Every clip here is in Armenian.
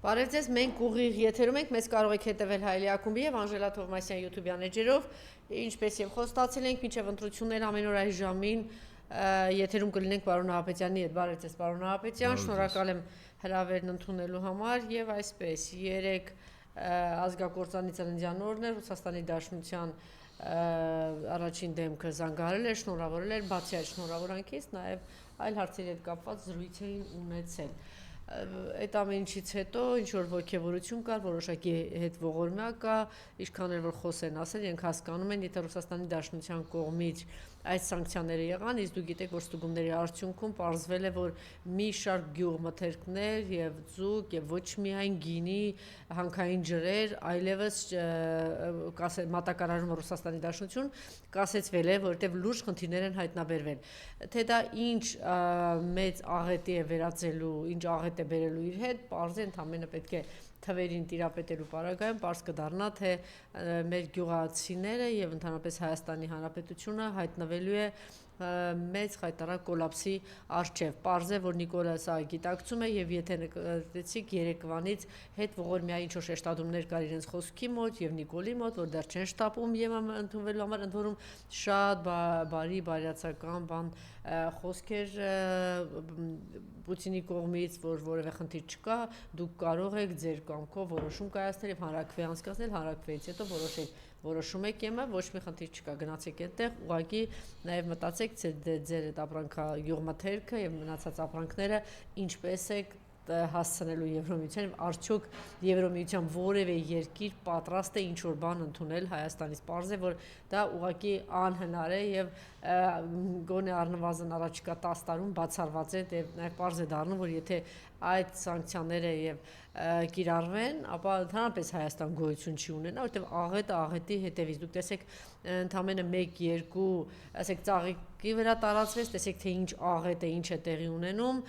Բարև ձեզ, մենք ուղիղ եթերում ենք, մեզ կարող եք հետևել Հայելի ակումբի եւ Անժելա Թովմասյան YouTube-յան էջերով, ինչպես եւ խոստացել ենք, մինչեւ ընտրությունները ամեն օր այս ժամին եթերում կլինենք պարոն Նահապետյանի հետ։ Բարև ձեզ, պարոն Նահապետյան, շնորհակալ եմ հրավերն ընդունելու համար եւ այսպես երեք ազգակործանի ծննդյան օրն էր Ռուսաստանի Դաշնության առաջին դեմքը զանգահարել էր, շնորհավորել էր, բացի այդ շնորհավորանքից նաեւ այլ հարցերի հետ կապված զրույց էին ունեցել։ Այդ ամեն ինչից հետո ինչ որ ողջավորություն կար, որոշակի հետ ողորմյա կա, ինչքան էլ որ խոսեն ասել, իրենք հասկանում են, եթե Ռուսաստանի Դաշնության կողմից այս սանկցիաները եղան, իսկ դուք գիտեք, որ ստուգումների արդյունքում պարզվել է, որ մի շարք գյուղմթերքներ եւ ձուկ եւ ոչ միայն գինի, հանքային ջրեր, այլևս մատակարարումը Ռուսաստանի Դաշնություն կասեցվել է, որովհետեւ լուրջ խնդիրներ են հայտնաբերվել։ Թե դա ինչ մեծ աղետ է վերածելու, ինչ աղետ է բերելու իր հետ, պարզ է ընդամենը պետք է թվերին տիրապետելու պարագայում պարզ կդառնա, թե մեր գյուղացիները եւ ընդհանրապես Հայաստանի Հանրապետությունը հայտնվելու է մեծ խայտարակ կոլապսի առջև։ Պարզ է, որ Նիկոլը սա գիտակցում է եւ եթե նկատեցիք երեկվանից հետ ողորմյա ինչ որ շեշտադրումներ կար իրենց խոսքի մոտ եւ Նիկոլի մոտ, որ դեռ չեն շտապում եւ ընդունվելու համար ընդ որում շատ բարի բարյացակամ բան խոսքեր Պուտինի կողմից, որ որևէ խնդիր չկա, դուք կարող եք ձեր կամքով որոշում կայացնել եւ հանրաքվե անցկացնել, հանրաքվեից հետո որոշում եք եմը, ոչ մի խնդիր չկա, գնացեք այդտեղ, ուղղակի նաեւ մտածեք ձեր այդ ապրանքա յուղմթերքը եւ մնացած ապրանքները ինչպես եք հասցնելու Եվրոմիության, արդյոք Եվրոմիության որևէ երկիր պատրաստ է ինչ որ բան ընդունել Հայաստանից։ Պարզ է, որ դա ուղղակի անհնար է եւ գոնե առնվազն առաջիկա 10 տարում բացառված է եւ նաեւ պարզ է դառնում, որ եթե այդ սանկցիաները եւ կիրառվեն, ապա ընդհանրապես Հայաստան գոյություն չի ունենա, որովհետեւ աղետը աղետի հետևից դուք տեսեք ընդամենը 1-2, ասեք ծաղիկի վրա տարածվեց, տեսեք թե ինչ աղետ է, ինչ է տեղի ունենում,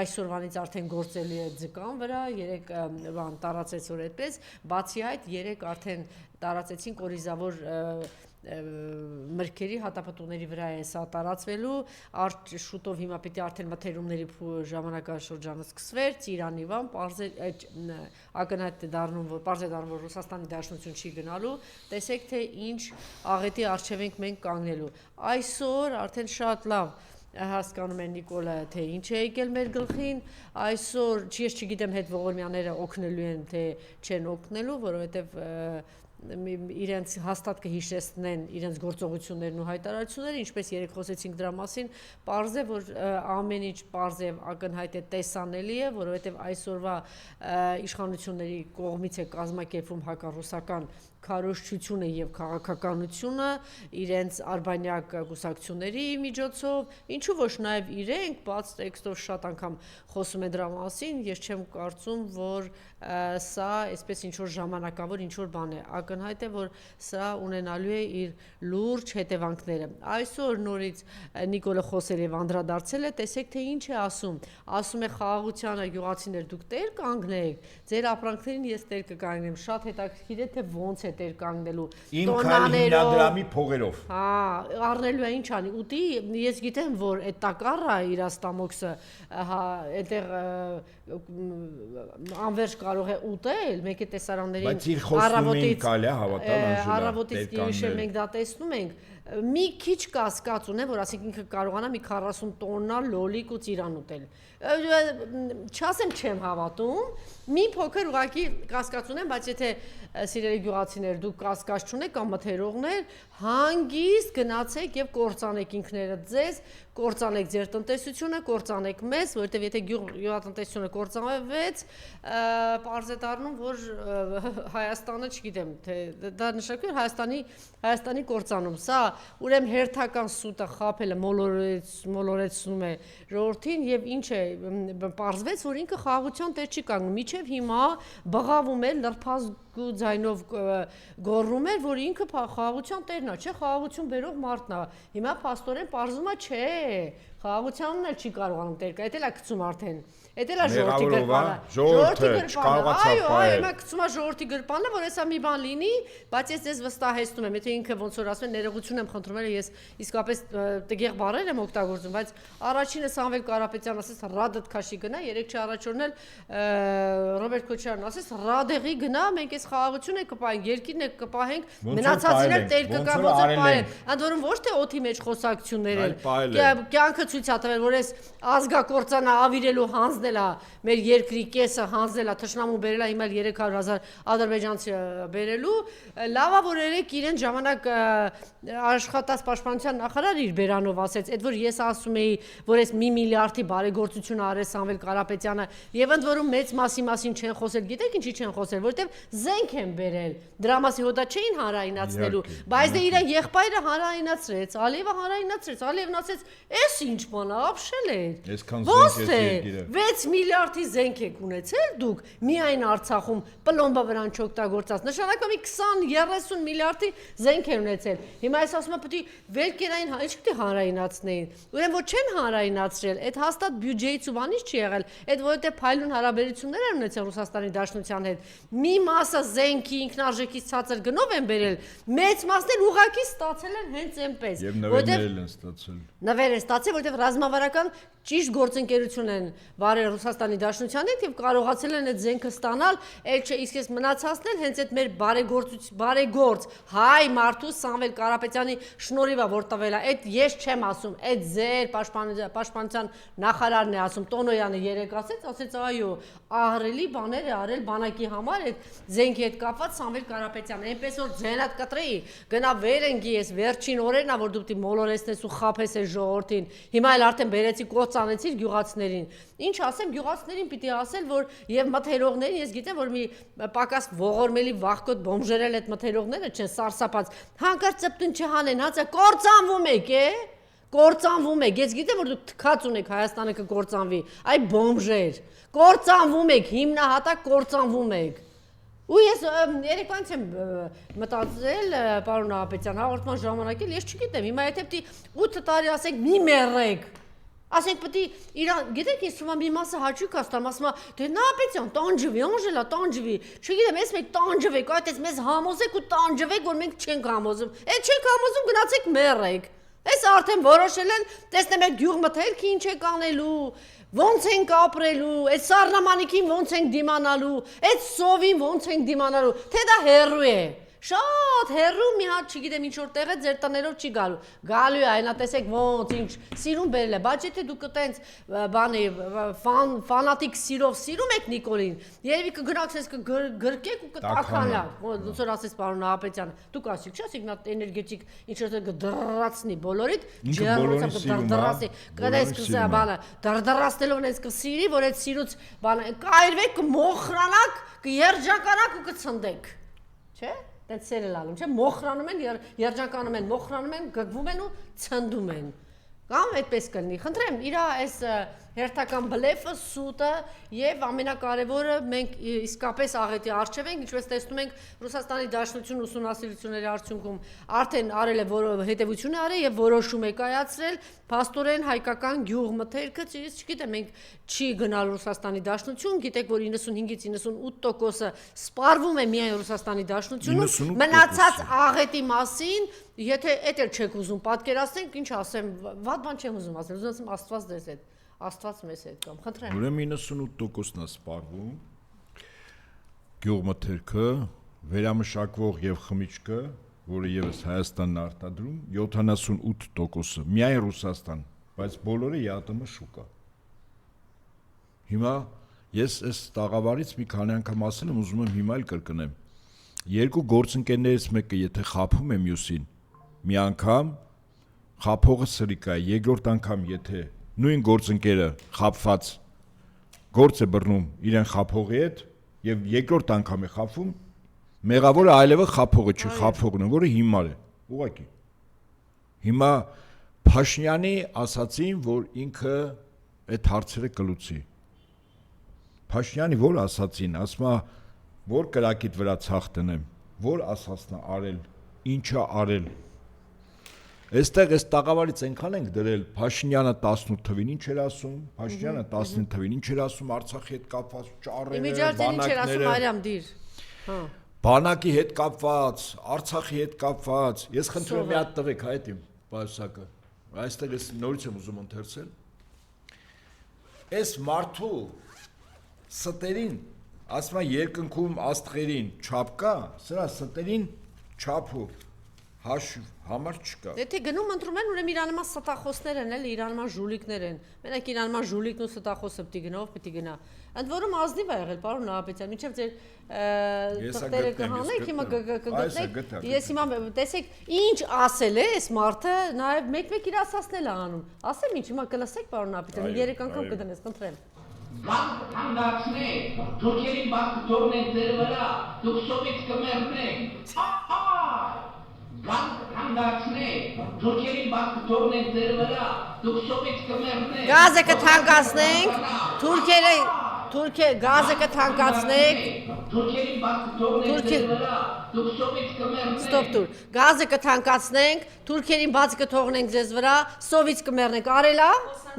այսօրվանից արդեն գործելի է ձկան վրա, 3 բան տարածեց որ այդպես, բացի այդ 3 արդեն տարածեցին կորիզավոր մրգերի հատապտուղների վրա է սա տարածվելու, շուտով հիմա պետք է արդեն մթերումների ժամանակաշրջանը սկսվեր, Ծիրանի վան, ակնհայտ է դառնում, որ պարզ է դառնում, որ Ռուսաստանի Դաշնություն չի գնալու, տեսեք թե ինչ աղետի առջև ենք մենք կանգնելու։ Այսօր արդեն շատ լավ հասկանում են Նիկոլը, թե ինչ է եկել մեր գլխին, այսօր ես չգիտեմ հետ ողորմյաները օգնելու են, թե չեն օգնելու, որովհետև իրենց հաստատ կհիշեցնեն իրենց գործողություններն ու հայտարարությունները, ինչպես երեք խոսեցինք դրա մասին, պարզ է, որ ամեն ինչ պարզ է ակնհայտ է տեսանելի է, որովհետև այսօրվա իշխանությունների կողմից է կազմակերպվում հակառուսական քարոզչությունը եւ քաղաքականությունը իրենց արբանյակ կուսակցությունների միջոցով, ինչու ոչ նաեւ իրենք բաց տեքստով շատ անգամ խոսում են դրա մասին, ես չեմ կարծում, որ սա այսպես ինչ որ ժամանակավոր ինչ որ բան է, ակնհայտ է, որ սա ունենալու է իր լուրջ հետևանքները։ Այսօր նորից Նիկոլը խոսել եւ անդրադարձել է, տեսեք թե ինչ է ասում է խաղաղությանը գյուղացիներ դուք տեր կանգնեք, ձեր ապրանքներին ես տեր կկանգնեմ, շատ հետաքրքիր է թե ոնց է տեր կանգնելու հիմնադրամի փողերով։ Հա, առնելու է ինչ անի, ուտի ես գիտեմ, որ այդ տակառը իր աստամոքսը, հա, այդտեղ անverջ կարող է ուտել, մեկ է տեսարաններին առավոտից գիշեր մենք դա տեսնում ենք, մի քիչ կասկած ունեմ, որ ասենք ինքը կարողանա մի 40 տոննա լոլիկ ու ծիրան ուտել։ Չասեմ չեմ հավատում, մի փոքր ուղղակի կասկած ունեմ, բայց եթե սիրելի գյուղացիներ դուք կասկած չունեք կամ մթերողներ, հանգիստ գնացեք եւ կործանեք ինքներդ ձեզ, կործանեք ձեր տնտեսությունը, կործանեք մեզ, որովհետեւ եթե գյուղատնտեսությունը կործանվեց, պարզ է դառնում, որ Հայաստանը, չգիտեմ, թե դա նշանակում է Հայաստանի կործանում։ Սա ուրեմն հերթական սուտը խաբելը մոլորեցնում է ժողովրդին եւ ինչ է պարզվեց, որ ինքը խաղաղության տեր չի կանգնում։ Միջև հիմա բղավում է, լրփազում ձայնով գոռում էր, որ ինքը խաղաղության տերն է, չէ, խաղաղություն բերող մարդն է։ Հիմա փաստորեն պարզվում է, չէ, խաղաղությանն էլ չի կարողանում տեր կա, էդ էլ է գցում արդեն։ Էդ էլ է ժողովրդի գրպանը։ Ժողովուրդը չկարողացավ այո, պահել։ հիմա գցում է ժողովրդի գրպանը, որ հեսա մի բան լինի, բայց ես ձեզ վստահեցնում եմ, եթե ինքը ոնց որ ասում են, ներողություն եմ խնդրում, ես իսկապես տգեղ բառեր եմ օգտագործում, բայց առաջինը Սամվել Կարապետյանն ասեց ռադդ քաշի գնա, երեք չի առաջորն էլ Ռոբերտ Քոչարյանն ասեց ռադեղի գնա, մենք այս խաղաղությունը կպահենք, երկիրն է կպահենք, մնացածին էլ տեր կգա, ոնց որ պահել։ Ընդ որում ոչ թե օդի մեջ խոսակցություններ են։ Կյանքը ցույց է տվել, որ այս ազգակործանը ավիրելու հանձնել է մեր երկրի կեսը հանձնել է թշնամու բերել է հիմա 300,000 ադրբեջանցի բերելու լավա որ երեք իրեն ժամանակ աշխատած պաշտպանության նախարար իր բերանով ասեց այդ որ ես ասում էի որ այս 1 միլիարդի բարեգործություն արել Սամվել Կարապետյանը եւ ընդ որում մեծ մասին չեն խոսել գիտեք ինչի չեն խոսել որովհետեւ զենք են բերել դրա մասի հոդա չէին հանրայնացնելու բայց դե իր եղբայրը հանրայնացրեց Ալիևը հանրայնացրեց Ալիևն ասեց էս ինչ բան է ապշել էր ո՞նց է 6 միլիարդի զենք եք ունեցել դուք միայն Արցախում պլոմբա վրան չօգտագործած նշանակում է 20-30 միլիարդի զենք են ունեցել հիմա ես ասում եմ պետք է վերկերային ինչ պետք է հանրայնացնեին ուրեմն որ չեն հանրայնացրել այդ հաստատ բյուջեից ու բանից չի եղել այդ որովհետեւ փայլուն հարաբերություններ են ունեցել Ռուսաստանի Դաշնության հետ մի մասը զենքի ինքնարժեքից ցածր գնով են բերել մեծ մասն էլ ուղակի ստացել են հենց այնպես որովհետեւ նվեր են ստացել որովհետեւ ռազմավարական ճիշտ գործընկերություն են վարել Ռուսաստանի Դաշնության հետ եւ կարողացել են այդ զենքը ստանալ, այլ չէ իսկ ես մնացածն էլ հենց այդ մեր բարեգործ հայ մարդու Սամվել Կարապետյանի շնորհիվ է որ տվել է, այդ ես չեմ ասում, այդ ձեր պաշտպանության նախարարն է ասում, Տոնոյանը երեք ասեց այո, ահռելի բաներ է արել բանակի համար այդ զենքի հետ կապված Սամվել Կարապետյանը, այնպես որ ձենատ կտրեի, գնա վեր ընկի ես վերջին օրերն ա որ դու պիտի մոլորեցնես ու խափես այս ժողովրդին, հիմա էլ արդեն բերեցի ծանեցիր գյուղացիներին ինչ ասեմ գյուղացիներին պիտի ասել որ եւ մթերողներին ես գիտեմ որ մի պակաս ողորմելի վախկոտ բոմժերել այդ մթերողները չեն սարսափած հանկարծ ծպտուն չհանեն հացը կործանվում եք կործանվում եք ես գիտեմ որ դուք թքած ունեք Հայաստանը կկործանվի այ բոմժեր կործանվում եք հիմնահատակ կործանվում եք ու ես երեկվանից եմ մտածել պարոն Ահապետյան հաղորդման ժամանակել ես չգիտեմ հիմա եթե պիտի 8 տարի ասենք մի մեռեք ասենք պետք է իր գիտեք ես թվում է մի մասը հաճույք աստամ ասում է դե Նապետյան տանջվի Անժելա տանջվի չգիտեմ ես մեկ տանջվեք այդպես մեզ համոզեք ու տանջվեք որ մենք չենք համոզում այդ չենք համոզում գնացեք մեռեք այս արդեն որոշել են տեսնեմ այդ գյուղ մթերքի ինչ եք անելու ոնց ենք ապրելու այդ սառնամանիքին ոնց ենք դիմանալու այդ սովին ոնց ենք դիմանալու թե դա հերրու է Շատ հերրու մի հատ չգիտեմ ինչ որ տեղ է ձեր տներով չի գալու է այնա տեսեք ոնց ինչ սիրուն բերել է բայց եթե դուք տենց բանի ֆանատիկ սիրում եք Նիկոլին երևի կգնացես կգրկեք ու կտականա ոնց որ ասես պարոն Ահապետյանը դուք ասիք չէ ասիք նա էներգետիկ ինչ որ կդրռացնի բոլորիդ ջերմոցը կդրռացի կդես կսա բանը դրռացնելով այնպես կսիրի որ այդ սիրուց բանը կայրվեք կմոխրանաք կերջանկանաք ու կցնդեք չէ Այդ սերել ալում, չէ, մոխրանում են, երջանկանում են, մոխրանում են, գգվում են ու ցնդում են։ Կամ այդպես կլինի։ Խնդրեմ, իր այս հերթական բլեֆը, սուտը եւ ամենակարևորը մենք իսկապես աղետի արժեվ ենք, ինչպես տեսնում ենք Ռուսաստանի Դաշնություն ուսումնասիրությունների արդյունքում արդեն արել է հետևություն է արել եւ որոշում է կայացրել փաստորեն հայկական գյուղ մթերքը, չգիտեմ, մենք չի գնալ Ռուսաստանի Դաշնություն, գիտեք, որ 95-ից 98%-ը սպառվում է միայն Ռուսաստանի Դաշնությունում, մնացած աղետի մասին, եթե այդ էլ չեք ուզում պատկերացնենք, ինչ ասեմ, վատ բան չեմ ուզում ասել, ուզում եմ Աստված դες հետ Աստված մեզ հետ կամ խնդրեմ Ուրեմն 98%-ն է սպառվում գյուղմթերքը վերամշակվող եւ խմիչքը որը եւս Հայաստանն արտադրում 78%-ը միայն Ռուսաստան բայց բոլորը ԵԱՏՄ շուկա Հիմա ես այս տաղավարից մի քանի անգամ ասել եմ ուզում եմ հիմա էլ կրկնեմ երկու գործընկերներից մեկը եթե խափում է մյուսին մի անգամ խափողը սրիկա երկրորդ անգամ եթե նույն գործընկերը խափված գործ է բռնում իրեն խափողի հետ եւ երկրորդ անգամ է խափում մեղավորը այլևս խափողը չի խափողն է որը հիմար է ուղղակի հիմա Փաշինյանի ասացին որ ինքը այդ հարցերը կլուծի Փաշինյանի որ ասացին ասма որ կրակիդ վրա ցախ տնեմ, որ ասածն արել, ինչա արել։ Այստեղ այս տաղավարից այնքան ենք դրել Փաշինյանը 18 թվին ինչ էր ասում, Փաշինյանը 19 թվին ինչ էր ասում Արցախի հետ կապված ճառերը, բանակները։ Բանակի հետ կապված, Արցախի հետ կապված։ Ես խնդրում եմ մի հատ տվեք այդ իմ պայուսակը։ Այստեղ ես նորից եմ ուզում ընթերցել։ Այս մարդու ստերին, ասում են երկնքում աստղերին չափ կա, սրա ստերին չափու հաշիվ համար չկա։ Եթե գնում ընտրում են, ուրեմն Իրանական ստախոսներ են, էլի Իրանական ժուլիկներ են։ Մենակ Իրանական ժուլիկն ու ստախոսը պիտի գնա, ով պիտի գնա։ Ընդ որում ազնիվ է եղել, պարոն Նահապետյան, մինչև ձեր թղթերը կհանեք, հիմա կգտնեք։ Ես հիմա տեսեք, ինչ ասել է այս մարդը, նաև մեկ-մեկ իր ասածն է անում։ Ասեմ ինչ, հիմա կլսեք, պարոն Նահապետյան, 3 անգամ կդնես, խնդրեմ։ Բանկ հանգացնեք, թուրքերի բանկ թողնեք ձեր վրա, դուք սովից կմեռնեք։ Բանկ հանգացնեք, թուրքերի բանկ թողնեք ձեր վրա, դուք սովից կմեռնեք։ Գազը կթանկացնենք, գազը կթանկացնենք, թուրքերի բանկ թողնեք ձեր վրա, դուք սովից կմեռնեք։ Ստոպ դուր, գազը կթանկացնենք, թուրքերին բաց կթողնենք ձեզ վրա, սովից կմեռնենք, արելա,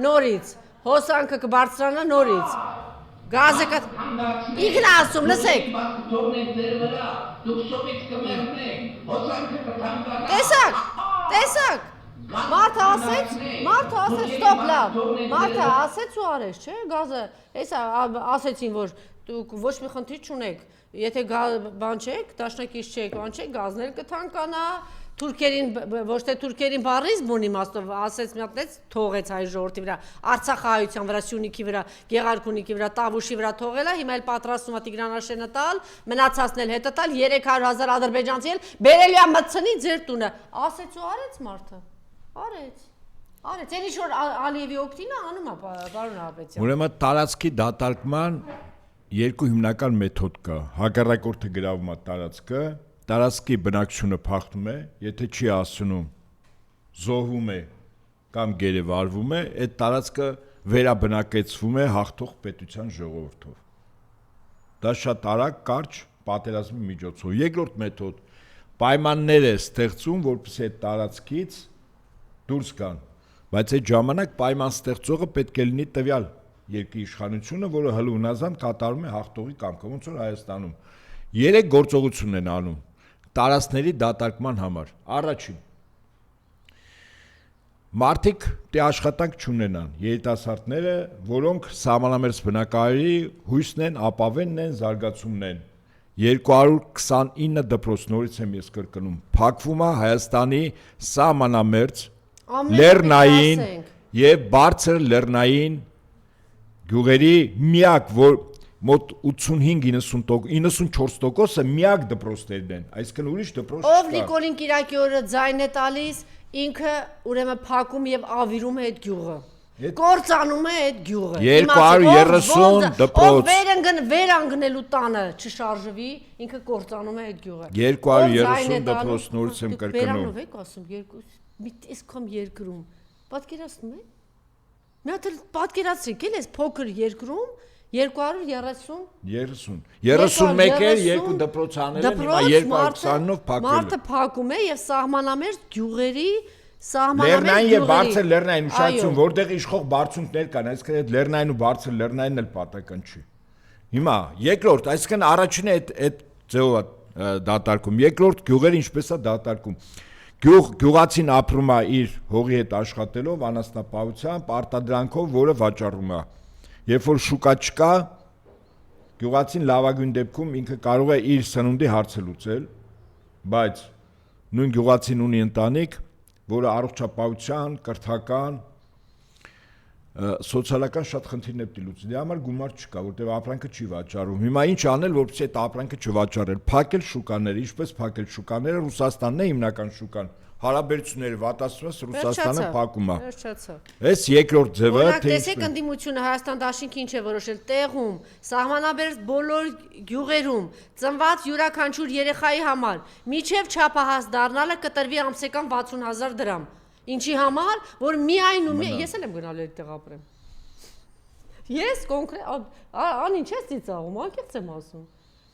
նորից, հոսանքը կբարձրանա նորից, գազը ինքն ասում, լսեք, տեսակ, մարդը ասեց, ստոպ լավ, մարդը ասեց ու արեց, չէ, գազը, ասեցին, որ դուք ոչ մի խնդիր չունեք, եթե բան չեք, դաշնակից չեք, բան չեք, գազներ կթանկանա, Թուրքերին, ոչ թե թուրքերին բառից բուն իմաստով ասեց մի հատ թողեց հայ ժողովրդի վրա, Արցախահայության վրա, Սյունիքի վրա, Գեղարքունիքի վրա, Տավուշի վրա թողել է, հիմա էլ պատրաստում է Տիգրանաշենը տալ, մնացածն էլ հետը տալ, 300,000 ադրբեջանցի էլ բերելու է մտցնի ձեր տունը։ Ասեց ու արեց մարդը։ Արեց, այն ինչ որ Ալիևի օգտին է անում է, պարոն Նահապետյան։ Ուրեմն տարածքի դատարկման երկու հիմնական մեթոդ կա։ Հակառակորդը գրավում է տարածքը, տարածքի բնակչությունը փախնում է, եթե չի ասնում, զոհվում է կամ գերեվարվում է, այդ տարածքը վերաբնակեցվում է հաղթող պետության ժողովրդով։ Դա շատ արագ, կարճ պատերազմի միջոցով։ Երկրորդ մեթոդ պայմաններ է ստեղծում, որպեսզի այդ տարածքից դուրս գան, բայց այդ ժամանակ պայման ստեղծողը պետք է լինի տվյալ երկրի իշխանությունը, որը հլունազան կատարում է հաղթողի կամքը, ոնց որ Հայաստանում 3 գործողություն են անում տարածքների դատարկման համար։ Առաջին մարդիկ դե աշխատանք չունենան, երիտասարդները, որոնք սահմանամերձ բնակարանի հույսն են, ապավենն են, զարգացումն են։ 229 դպրոց, նորից եմ ես կրկնում, փակվում է Հայաստանի սահմանամերձ լեռնային եւ բարձր լեռնային գյուղերի միակ, որ մոտ 85-94%-ը միակ դպրոցներն են, այսինքն ուրիշ դպրոց չկա։ Ով Նիկոլին Կիրակի օրը ձայն է տալիս, ինքը ուրեմն փակում եւ ավիրում է այդ գյուղը։ Կործանում է այդ գյուղը։ 230 դպրոց։ Ով վերանգնելու տանը չշարժվի, ինքը կործանում է այդ գյուղը։ 230 դպրոց, նորից եմ կրկնում։ Վերանով եք ասում, մի տեսքամ երկրում։ Պատկերացնում եք։ Մի հատ պատկերացրեք, էլի այս փոքր երկրում 230 31 էր, երկու դպրոց անել են, հիմա 220-ով փակել։ Մարդը փակում է եւ սահմանամերձ գյուղերի լեռնային եւ բարձր լեռնային ուշադրություն, որտեղ իշխող բարձունքներ կան, այսինքն այդ լեռնային ու բարձր լեռնայինն էլ պատական չի։ Հիմա երկրորդ, այսինքն առաջինը այդ ձևով է դատարկում, երկրորդ գյուղերը ինչպես է դատարկում։ Գյուղացին ապրում է իր հողի հետ աշխատելով, անասնապահությամբ, արտադրանքով, որը վաճառում է։ Երբ որ շուկա չկա, գյուղացին լավագույն դեպքում ինքը կարող է իր սնունդի հարցը լուծել, բայց նույն գյուղացին ունի ընտանիք, որը առողջապահության, կրթական, սոցիալական շատ խնդիրներ պիտի լուծի։ Դրա համար գումար չկա, որտեղ ապրանքը չի վաճառում։ Հիմա ինչ անել, որպեսզի այդ ապրանքը չվաճառել։ Փակել շուկաները, ինչպես փակել շուկաները, Ռուսաստանն է հիմնական շուկան։ Հարաբերությունները վատացված Ռուսաստանը փակում է։ Այս երկրորդ ձևը թե տեսեք ընդդիմությունը Հայաստան դաշինքը ինչ է որոշել տեղում սահմանաբերձ բոլոր գյուղերում ծնված յուրաքանչյուր երեխայի համար միջև չափահաս դառնալը կտրվի ամսական 60,000 դրամ։ Ինչի համար, որ միայն ու ես էլ եմ գնալու այդտեղ ապրեմ։ Ես կոնկրետ ան ինչ ես ծիծաղում, անկեղծ եմ ասում։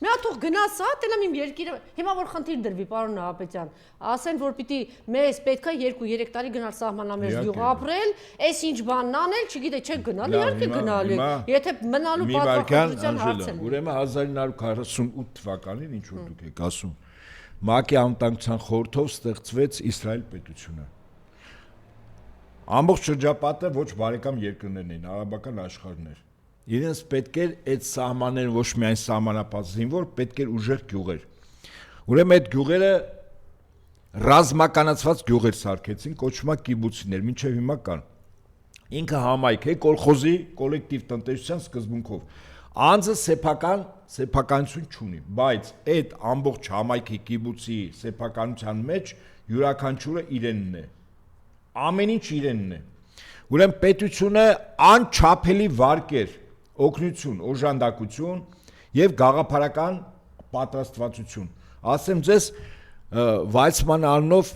Մի հատ թող գնաս սա, տենամ իմ երկիրը, հիմա որ խնդիր դրվի, պարոն Նահապետյան, ասեն որ պիտի մեզ պետքա 2-3 տարի գնալ սահմանամերձ գյուղ ապրել, այս ինչ բանն անել, չգիտե, չեք գնալ, իհարկե գնալու եք, եթե մնալու պատվախնդրության հարցն է։ Ուրեմն 1948 թվականին ինչ որ դուք եք ասում, ՄԱԿ-ի անվտանգության խորհրդով ստեղծվեց Իսրայել պետությունը։ Ամբողջ շրջապատը ոչ բարեկամ երկրներն էին, արաբական աշխարհներ։ Իրենց պետք էր այդ սահմանները ոչ միայն սահմանապատ զինվոր, պետք էր ուժեղ գյուղեր։ Ուրեմն այդ գյուղերը ռազմականացված գյուղեր սարքեցին, կոչվում է կիբուցիներ, մինչև հիմա կան։ Ինքը համայնք է, կոլխոզի, կոլեկտիվ տնտեսության սկզբունքով։ Անձը սեփականություն չունի, բայց այդ ամբողջ համայնքի կիբուցի սեփականության մեջ յուրաքանչյուրը իրենն է։ Ամեն ինչ իրենն է։ Ուրեմն պետությունը անչափելի վարկեր, օգնություն, օժանդակություն եւ գաղափարական պատրաստվածություն։ Ասեմ ձեզ Վայցման անունով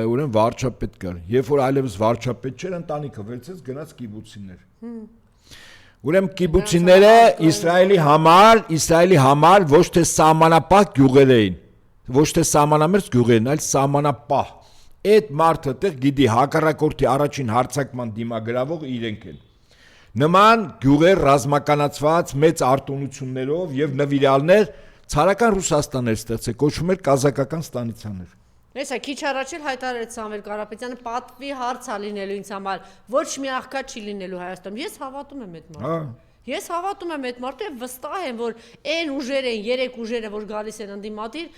ուրեմն վարչապետ կար։ Երբ որ այլևս վարչապետ չէր, ընտանիքը վերցեց գնաց կիբուցիներ։ Ուրեմն կիբուցիները Իսրայելի համար ոչ թե սահմանապահ գյուղեր էին, ոչ թե սահմանամերձ գյուղեր են, այլ սահմանապահ։ Այդ մարդը տեղ գիտի հակառակորդի առաջին հարձակման դիմագրավող իրենք են։ Նման գյուղեր ռազմականացված մեծ արտոնություններով եւ նվիրալներ ցարական Ռուսաստաններ ստեղծել, կոչվում էր կազակական ստանիցաներ։ Հեսա քիչ առաջ էլ հայտարարեց Սամվել Կարապետյանը պատվի հարց ա լինելու ինձ համար, ոչ մի աղքատ չի լինելու Հայաստանում։ Ես հավատում եմ այդ մարդուն։ Ես հավատում եմ այդ մարդուն եւ վստահ եմ, որ այն ուժերը են, 3 ուժերը, որ գալիս են ընդդիմադիր,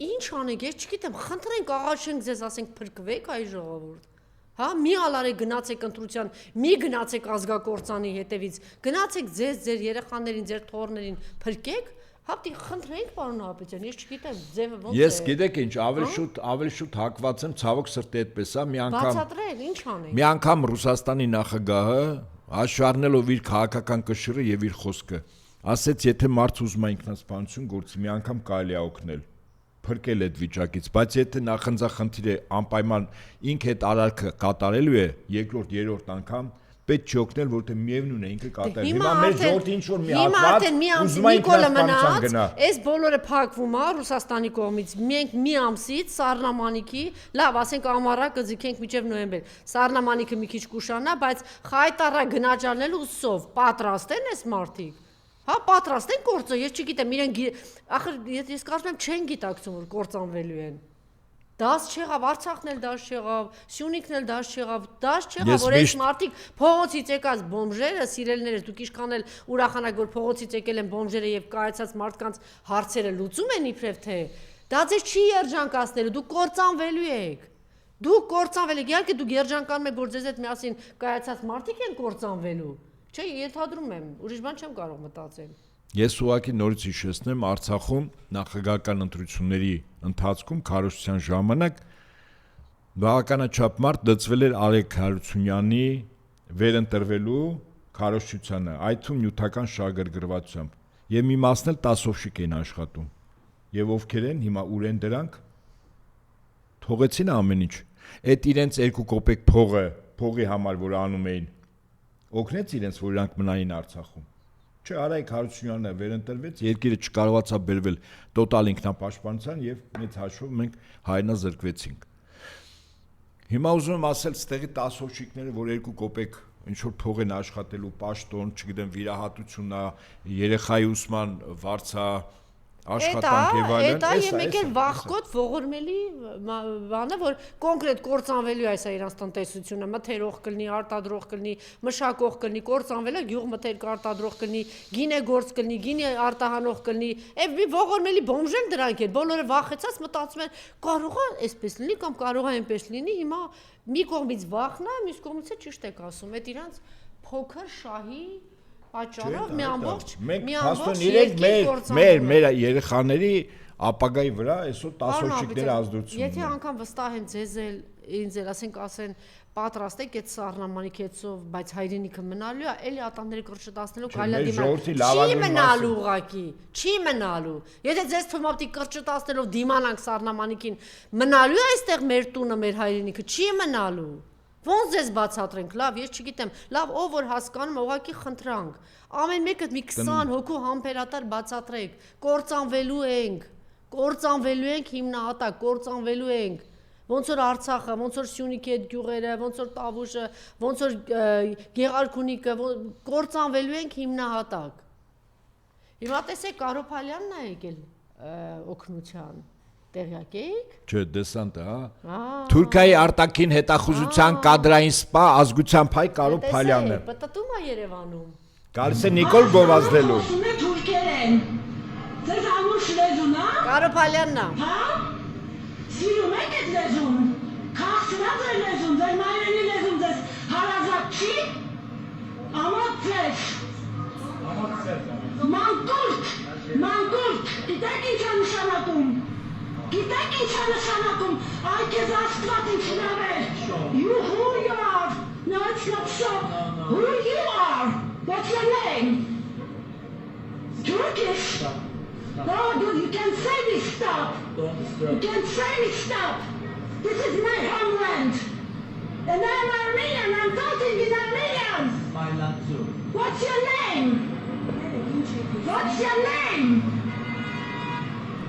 ինչ անենք, ես չգիտեմ, խնդրենք աղաչենք ձեզ, ասենք փրկվեք այ ժողովուրդ։ Հա, մի ալարեք գնացեք ընտրության, մի գնացեք ազգակործանի հետևից, գնացեք ձեր երեխաներին, ձեր թոռներին փրկեք, հա, դի խնդրենք պարոն Նահապետյան, ես չգիտեմ, ձևը ոնց է։ Ես գիտեք ինչ, ավելի շուտ հակված եմ, ցավոք սրտի այդպես է, մի անգամ բացատրել, ինչ անենք։ Մի անգամ Ռուսաստանի նախագահը հաշվառնելով իր քաղաքական կշիռը եւ իր խոսքը, ասեց, եթե մարդ ուզում է ինքնասպանություն գործի, մի անգամ կարելի է օգնել, փրկել այդ վիճակից, բայց եթե նախանձախնդիրը անպայման ինքը այդ արարքը կատարելու է, երկրորդ, երրորդ անգամ պետք չի օգնել, որտեղ միևնույն է ինքը կատարել։ Հիմա մեր ժողովրդի ինչ որ մի հատված ուզում է ինքնասպանության գնա։ Այս բոլորը փակվում է Ռուսաստանի կողմից։ Մենք մի ամսից Սառնամանիքի, լավ, ասենք ամառա կձգենք մինչև նոյեմբեր։ Սառնամանիքը մի քիչ կուշանա, բայց խայտարա գնաճանելու սով պատրաստ են այս մարդիկ։ Հա, պատրաստ են կործը, ես չգիտեմ, իրենք ախր ես կարծում եմ չեն գիտակցում, որ կործանվելու են։ Դաս չեղավ, Արցախն էլ դաս չեղավ, Սյունիքն էլ դաս չեղավ, որ այս մարդիկ փողոցից եկած բոմժերը, սիրելիներս, դուք ինչքան էլ ուրախանաք, որ փողոցից եկել են բոմժերը եւ կայացած մարդկանց հարցերը լուծում են իբրև թե դա ձեզ չի երջանկացնելու, դուք կործանվելու եք։ Դուք կործանվել եք, իհարկե դուք երջանկանում եք, որ ձեզ հետ միասին կայացած մարդիկ են կործանվելու։ Չէ, ենթադրում եմ, ուրիշ բան չեմ կարող մտածել։ Ես ուղղակի նորից հիշեցնեմ Արցախում նախագահական ընտրությունների ընթացքում քարոզության ժամանակ բավականաչափ մարդ դծվել էր Արեգ Հարությունյանի վերընտրվելու քարոզչությանը, այդ թվում նյութական շահագրգռվածությամբ, եւ մի մասն էլ 10 օֆշիկ են աշխատում։ Եվ ովքեր են հիմա ուր են դրանք։ Թողեցին ամեն ինչ։ Այդ իրենց 2 կոպեկ փողի համար, որ անում էին, օգնեց իրենց, որ իրանք մնային Արցախում։ Չէ, Արայք Հարությունյանը վերընտրվեց, երկիրը չկարողացավ բերվել տոտալ ինքնապաշտպանության եւ մեծ հաշվով մենք հայրենազրկվեցինք։ Հիմա ուզում եմ ասել, ստեղի 10 օշիկները, որ 2 կոպեկ ինչ որ փող են աշխատելու, պաշտոն, չգիտեմ, վիրահատությունա, երեխայի ուսման վարձա, աշխատանք եւ այլն, դա եւ մեկ էլ վախկոտ ողորմելի բանը, որ կոնկրետ կործանվելու է այս իրանց տնտեսությունը, մթերող կլինի, արտադրող կլինի, մշակող կլինի, կործանվելը գյուղ մթերք արտադրող կլինի, գինեգործ կլինի, գինե արտահանող կլինի, եւ մի ողորմելի բոմժեն դրանք են, բոլորը վախեցած մտածում են, կարող է այսպես լինի կամ կարող է այնպես լինի, հիմա մի կողմից վախն է, մյուս կողմից ճիշտ եք ասում, այդ իրանց փոքր շահի պատճառով մի ամբողջ մեր երեխաների ապագայի վրա այսօր 10 օշիկներ ազդեցություն։ Եթե անգամ վստահ են ձեզ էլ ինձ էլ ասեն պատրաստ եք այդ Սառնամանիքի հետսով, բայց հայրենիքը մնալու է, էլի ատամները կրճտացնելով կարելի է դիմանալ։ Չի մնալու ուղակի, չի մնալու։ Եթե ձեզ թվում է կրճտացնելով դիմանանք Սառնամանիքին, մնալու է այստեղ մեր տունը, մեր հայրենիքը, չի մնալու։ Ոնց ձեզ բացատրենք, լավ, ես չգիտեմ, լավ, ով որ հասկանում, ուղղակի խնդրանք, ամեն մեկը մի 20 հոգու համբերատար բացատրեք, կործանվելու ենք հիմնահատակ, կործանվելու ենք, ոնց որ Արցախը, ոնց որ Սյունիքի այդ գյուղերը, ոնց որ Տավուշը, ոնց որ Գեղարքունիքը, կործանվելու ենք հիմնահատակ։ Հիմա տեսեք Կարոփալյանն է եկել օգնության, տեղյակ եք։ Չէ, դեսանտը, հա։ Թուրքիայի արտաքին հետախուզության կադրային սպա ազգությամբ հայ Կարոփալյանն է։ Պտտում է Երևանում։ Գալիս է Նիկոլ Գովազդելու։ Թուրքերեն։ Ձեզ անուշ լեզուն, հա։ Կարոփալյանն է։ Հա։ Սիրում եք այդ լեզուն։ Քաղցրած է լեզուն, ձեր մայրենի լեզուն ձեզ հարազատ չի։ Ամոթ Մանկուրտ, գիտեք ինչ է նշանակում, այ կեզ աստված ինչ նավեր, you who you are, no it's not so, who you are, what's your name, Turkish, no dude you can't say me stop, this is my homeland, and I'm Armenian, I'm talking in Armenian, My land too. what's your name? What's your name?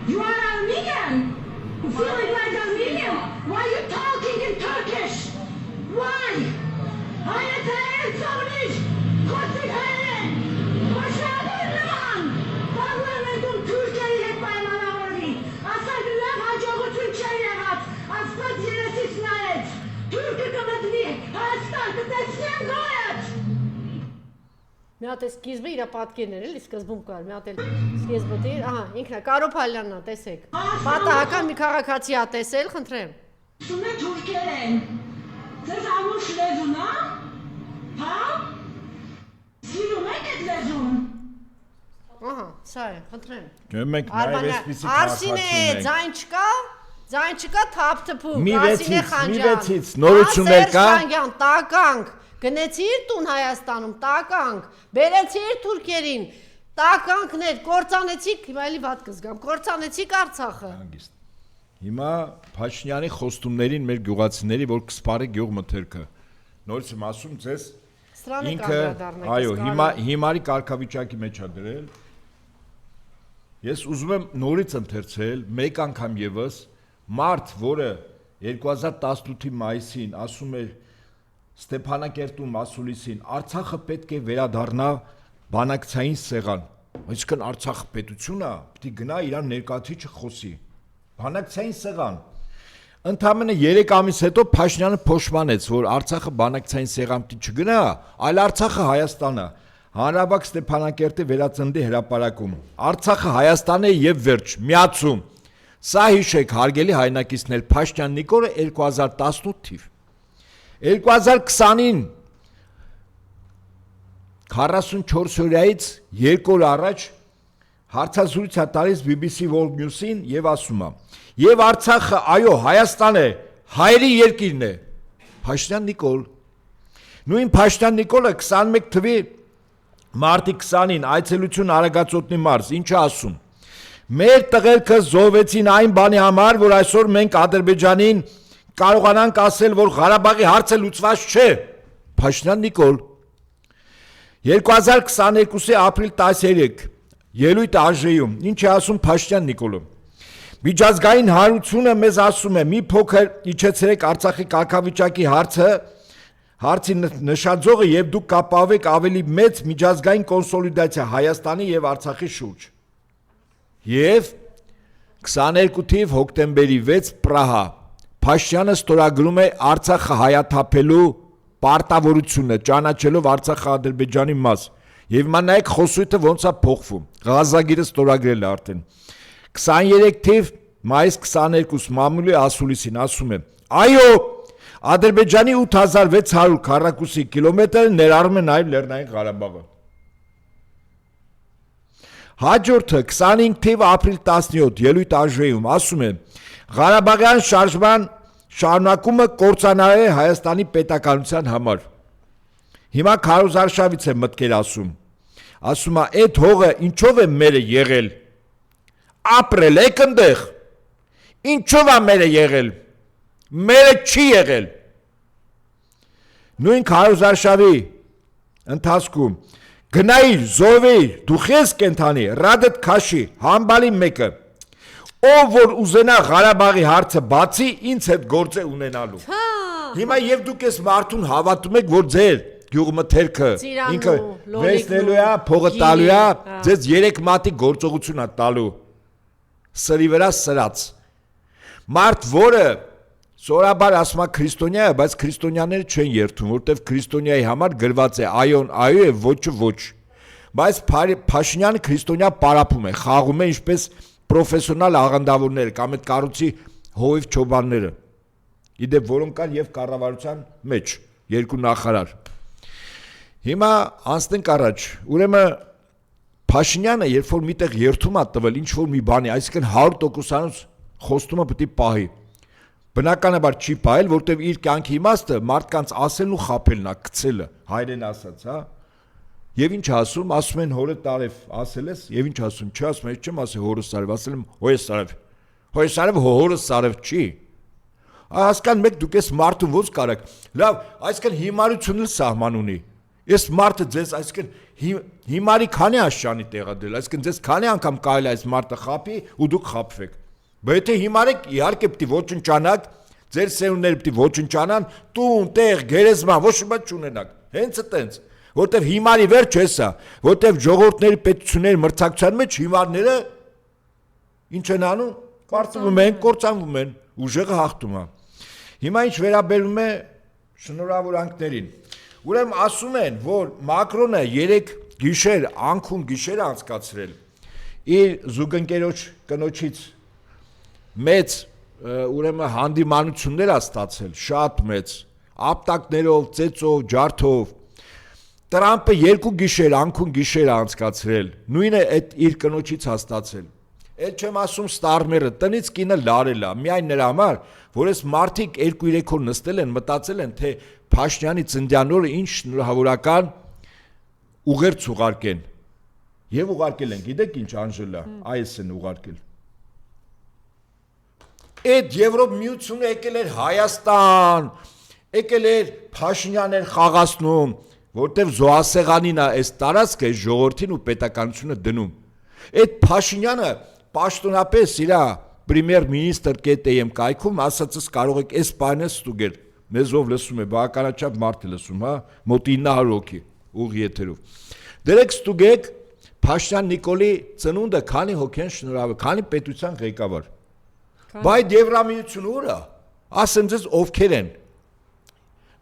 You are Armenian? You feeling like Armenian? Why are you talking in Turkish? Why? Hayatayın savunuz! Kotik hayın! Başladın lan! Parlamentum Türkiye'yi hep baymana vardı. Asardılar hacı Türkçe'ye kat. Aspat yeresi sınayet. Türk'ü kamatını hastar kıtasıyan goyat. Մի հատ է սկիզբը իր պատկերներ էլի սկզբում կար, մի հատ էլ սկիզբը դեր, ահա, ինքն է Կարոփալյանն է, տեսեք։ Պատահական մի քաղաքացի է տեսել, խնդրեմ։ Սում է թուրքերեն։ Ձեզ անուշ լեզուն, հա։ Սիրում եք այդ լեզուն։ Ահա, սա է, խնդրեմ։ Մենք նաև այսպիսի Արսինե, ձայն չկա, թափթփու, Մի Արսինե վեցից, նորություններ կա։ Խանջան, տականք։ Գնեցիր տուն Հայաստանում, տականք, բերեցիր թուրքերին, տականքներ, կործանեցիք, հիմա էլի վատ կզգամ, կործանեցիք Արցախը։ Հիմա Փաշինյանի խոստումներին մեր գյուղացիների, որ կսպարի գյուղ մթերքը։ Նորից եմ ասում ձեզ, ինքը, այո, հիմարի կարգավիճակի մեջ է դրել։ Ես ուզում եմ նորից ընթերցել, մեկ անգամ եւս, մարդ, որը 2018-ի մայիսին ասում էր Ստեփանակերտում Մասուլիսին Արցախը պետք է վերադառնա բանակցային սեղան։ Այսինքն Արցախը պետությունն է, պետք է գնա իր ներկայացուցիչը խոսի։ Բանակցային սեղան։ Ընդամենը 3 ամիս հետո Փաշինյանը փոշմանեց, որ Արցախը բանակցային սեղան պետք չգնա, այլ Արցախը Հայաստանը։ Հանրաբակ Ստեփանակերտի վերածնդի հրապարակում։ Արցախը Հայաստանն է եւ վերջ, միացում։ Սա հիշեք, հարգելի հայրենակիցներ, Փաշինյան Նիկոլը 2018 թիվ 2020-ին 44 օրյայից 2 օր առաջ հարցազրույց է տալիս BBC World News-ին եւ ասում է. «Եվ Արցախը, այո, Հայաստան է, հայերի երկիրն է»։ Փաշինյան Նիկոլ։ Նույն Փաշինյան Նիկոլը 21 թվականի մարտի 20-ին այցելություն Արագածոտնի մարզ, ինչ է ասում. «Մեր տղերքը զոհվեցին այն բանի համար, որ այսօր մենք Ադրբեջանին կարողանանք ասել, որ Ղարաբաղի հարցը լուծված չէ»։ Փաշինյան Նիկոլ 2022-ի ապրիլ 13 ելույթ ԱԺ-ում ինչ է ասում Փաշինյան Նիկոլը։ Միջազգային հանրությունը մեզ ասում է՝ մի փոքր իջեցրեք Արցախի կարգավիճակի հարցի նշաձողը եւ դուք կապավեք ավելի մեծ միջազգային կոնսոլիդացիա Հայաստանի եւ Արցախի շուրջ։ Եվ 22 թիվ հոկտեմբերի 6 Պրահա Փաշինյանը ստորագրում է Արցախը հայաթափելու պարտավորությունը, ճանաչելով Արցախը Ադրբեջանի մաս։ Եվ հիմա նայեք խոսույթը ոնց է փոխվում։ Ղազագիրը ստորագրել է արդեն։ 23 թիվ մայիս 22 Մամուլի Ասուլիսին ասում է. «Այո, Ադրբեջանի 8600 քառակուսի կիլոմետր ներառում է նաև Լեռնային Ղարաբաղը»։ Հաջորդը 25 թիվ ապրիլ 17 ելույթ ԱԺ-ում ասում է. «Ղարաբաղյան շարժման շարունակումը կործանարար է Հայաստանի պետականության համար»։ Հիմա Քարոզարշավից է մտքեր ասում։ Ասում է, «Այդ հողը ինչով է մերը եղել։ Ապրել եք այնտեղ։ Ինչով է մերը եղել։ Մերը չի եղել»։ Նույն քարոզարշավի ընթացքում գնայիր, զոհվեիր, դու ես կենթանի, ռադդ քաշի, համբալի մեկը, ով որ ուզենա Ղարաբաղի հարցը բացի, ինձ հետ գործ է ունենալու։ Հիմա եւ դուք ես մարդուն հավատում եք, որ ձեր գյուղմթերքը ինքը վերցնելու է, փողը տալու է, ձեզ 3 մատի գործողություն է տալու։ Սրի վրա սրած։ Մարդ, որը սորաբար ասում է քրիստոնյա է, բայց քրիստոնյաները չեն երթում, որտեվ քրիստոնյայի համար գրված է այոն այո է, ոչը ոչ։ Բայց Փաշինյանը քրիստոնյա պարապում է, խաղում է ինչպես պրոֆեսիոնալ աղանդավորները կամ այդ կառույցի հովիվ չոբանները։ Իդեպ որոնք կան եւ կառավարության մեջ, 2 նախարար։ Հիմա անցնենք առաջ։ Ուրեմն Փաշինյանը, երբ որ միտեղ երթում է տվել ինչ որ մի բանի, այսինքն 100%-անոց խոստումը պետք է պահի։ Բնականաբար չի պահել, որտեվ իր կյանքի իմաստը մարդկանց ասելն ու խաբելն է, գցելը, հայերեն ասած, հա։ Եվ ինչ ասում են հորը տարև, ասել ես, եւ ինչ ասում, չի ասում, ես չեմ ասել հորը տարև, ասել եմ հոյս տարև։ Հոյս տարև հորը տարև չի։ Հասկան մեկ դուք ես մարդուն ոնց կարեք։ Լավ, այսինքն հիմարությունն սահման ունի։ Ես մարդը ձեզ, այսինքն հիմարի քանի աշճանի տեղադրել, այսինքն ձեզ քանի անգամ կարելի է այս մարդը խաբի ու դուք խաբվեք։ Բայց եթե հիմար եք, իհարկե պետք է ոչնչանաք, ձեր սերունդները պետք է ոչնչանան, տուն, տեղ, գերեզման, ոչ մի բան չունենաք։ Հենց այտենց, որտեվ հիմարի վերջ է սա, որտեվ ժողովուրդների պետությունների մրցակցության մեջ հիմարները ինչ են անում, պարտվում են, կործանվում են, ուժեղը հաղթում է։ Հիմա ինչ վերաբերում է շնորհավորանքներին։ Ուրեմն ասում են, որ Մակրոնը 3 գիշեր, անքուն գիշեր անցկացրել իր զուգընկերոջ կնոջից մեծ ուրեմն հանդիմանություններ է ստացել, շատ մեծ, ապտակներով, ծեծով, ջարդով։ Տրամպը 2 գիշեր, անքուն գիշեր անցկացրել, նույնը այդ իր կնոջից է ստացել։ Էլ չեմ ասում Ստարմերը, տնից կինը լարել է, միայն նրա համար, որ այս մարդիկ 2-3 օր նստել են, մտածել են, թե Փաշինյանի ծննդյան օրը ինչ շնորհավորական ուղերձ ուղարկեն։ Եվ ուղարկել են, գիտեք ինչ Անժելա, այս են ուղարկել։ Այդ Եվրոպ միությունը եկել էր Հայաստան, եկել էր Փաշինյաններ խաղացնում, որտեվ զոհասեղանին է այս տարածքը ժողովրդին ու պետականությունը դնում։ Այդ Փաշինյանը պաշտոնապես իր պրեմիեր-մինիստր ԿՏՄ կայքում ասածս կարող եք այս բանը ստուգել։ Մեզով լսում է, բավականաչափ մարդ է լսում, հա, մոտ 900 հոգի ուղի եթերով։ Դերեք ստուգեք Փաշինյան Նիկոլի ծնունդը քանի հոգի են շնորհավոր, քանի պետության ղեկավար։ Բայց Եվրամիությունը ուրա, ասեմ ձեզ ովքեր են։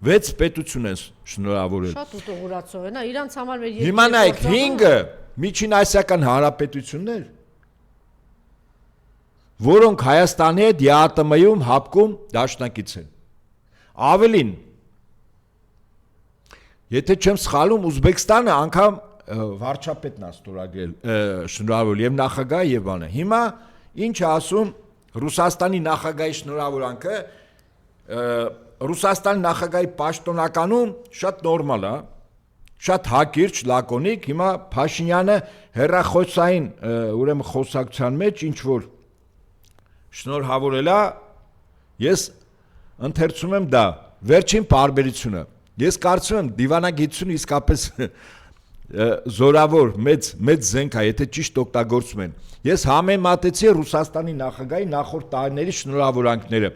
6 պետություն են շնորհավորել։ Շատ ուտողուրացող են, իրանց համար մեր Հիմա նայեք 5-ը միջին ասիական հանրապետություններ, որոնք Հայաստանի հետ ԵԱՏՄ-ում հապկում դաշնակից են։ Ավելին, եթե չեմ սխալում, Ուզբեկստանը անգամ վարչապետն է ստորագրել շնորհավորել եւ նախագահ եւ բանը։ Հիմա ինչ ասում Ռուսաստանի նախագահի շնորհավորանքը, Ռուսաստանի նախագահի պաշտոնականում շատ նորմալ է, շատ հակիրճ, լակոնիկ, հիմա Փաշինյանը հերրախոսային ուրեմն խոսակցության մեջ ինչ որ շնորհավորել է, ես ընթերցում եմ դա, վերջին պարբերությունը։ Ես կարծում եմ դիվանագիտությունը իսկապես զորավոր մեծ զենք է, եթե ճիշտ օգտագործում են։ Ես համեմատեցի Ռուսաստանի նախագահի նախորդ տարիների շնորհավորանքները,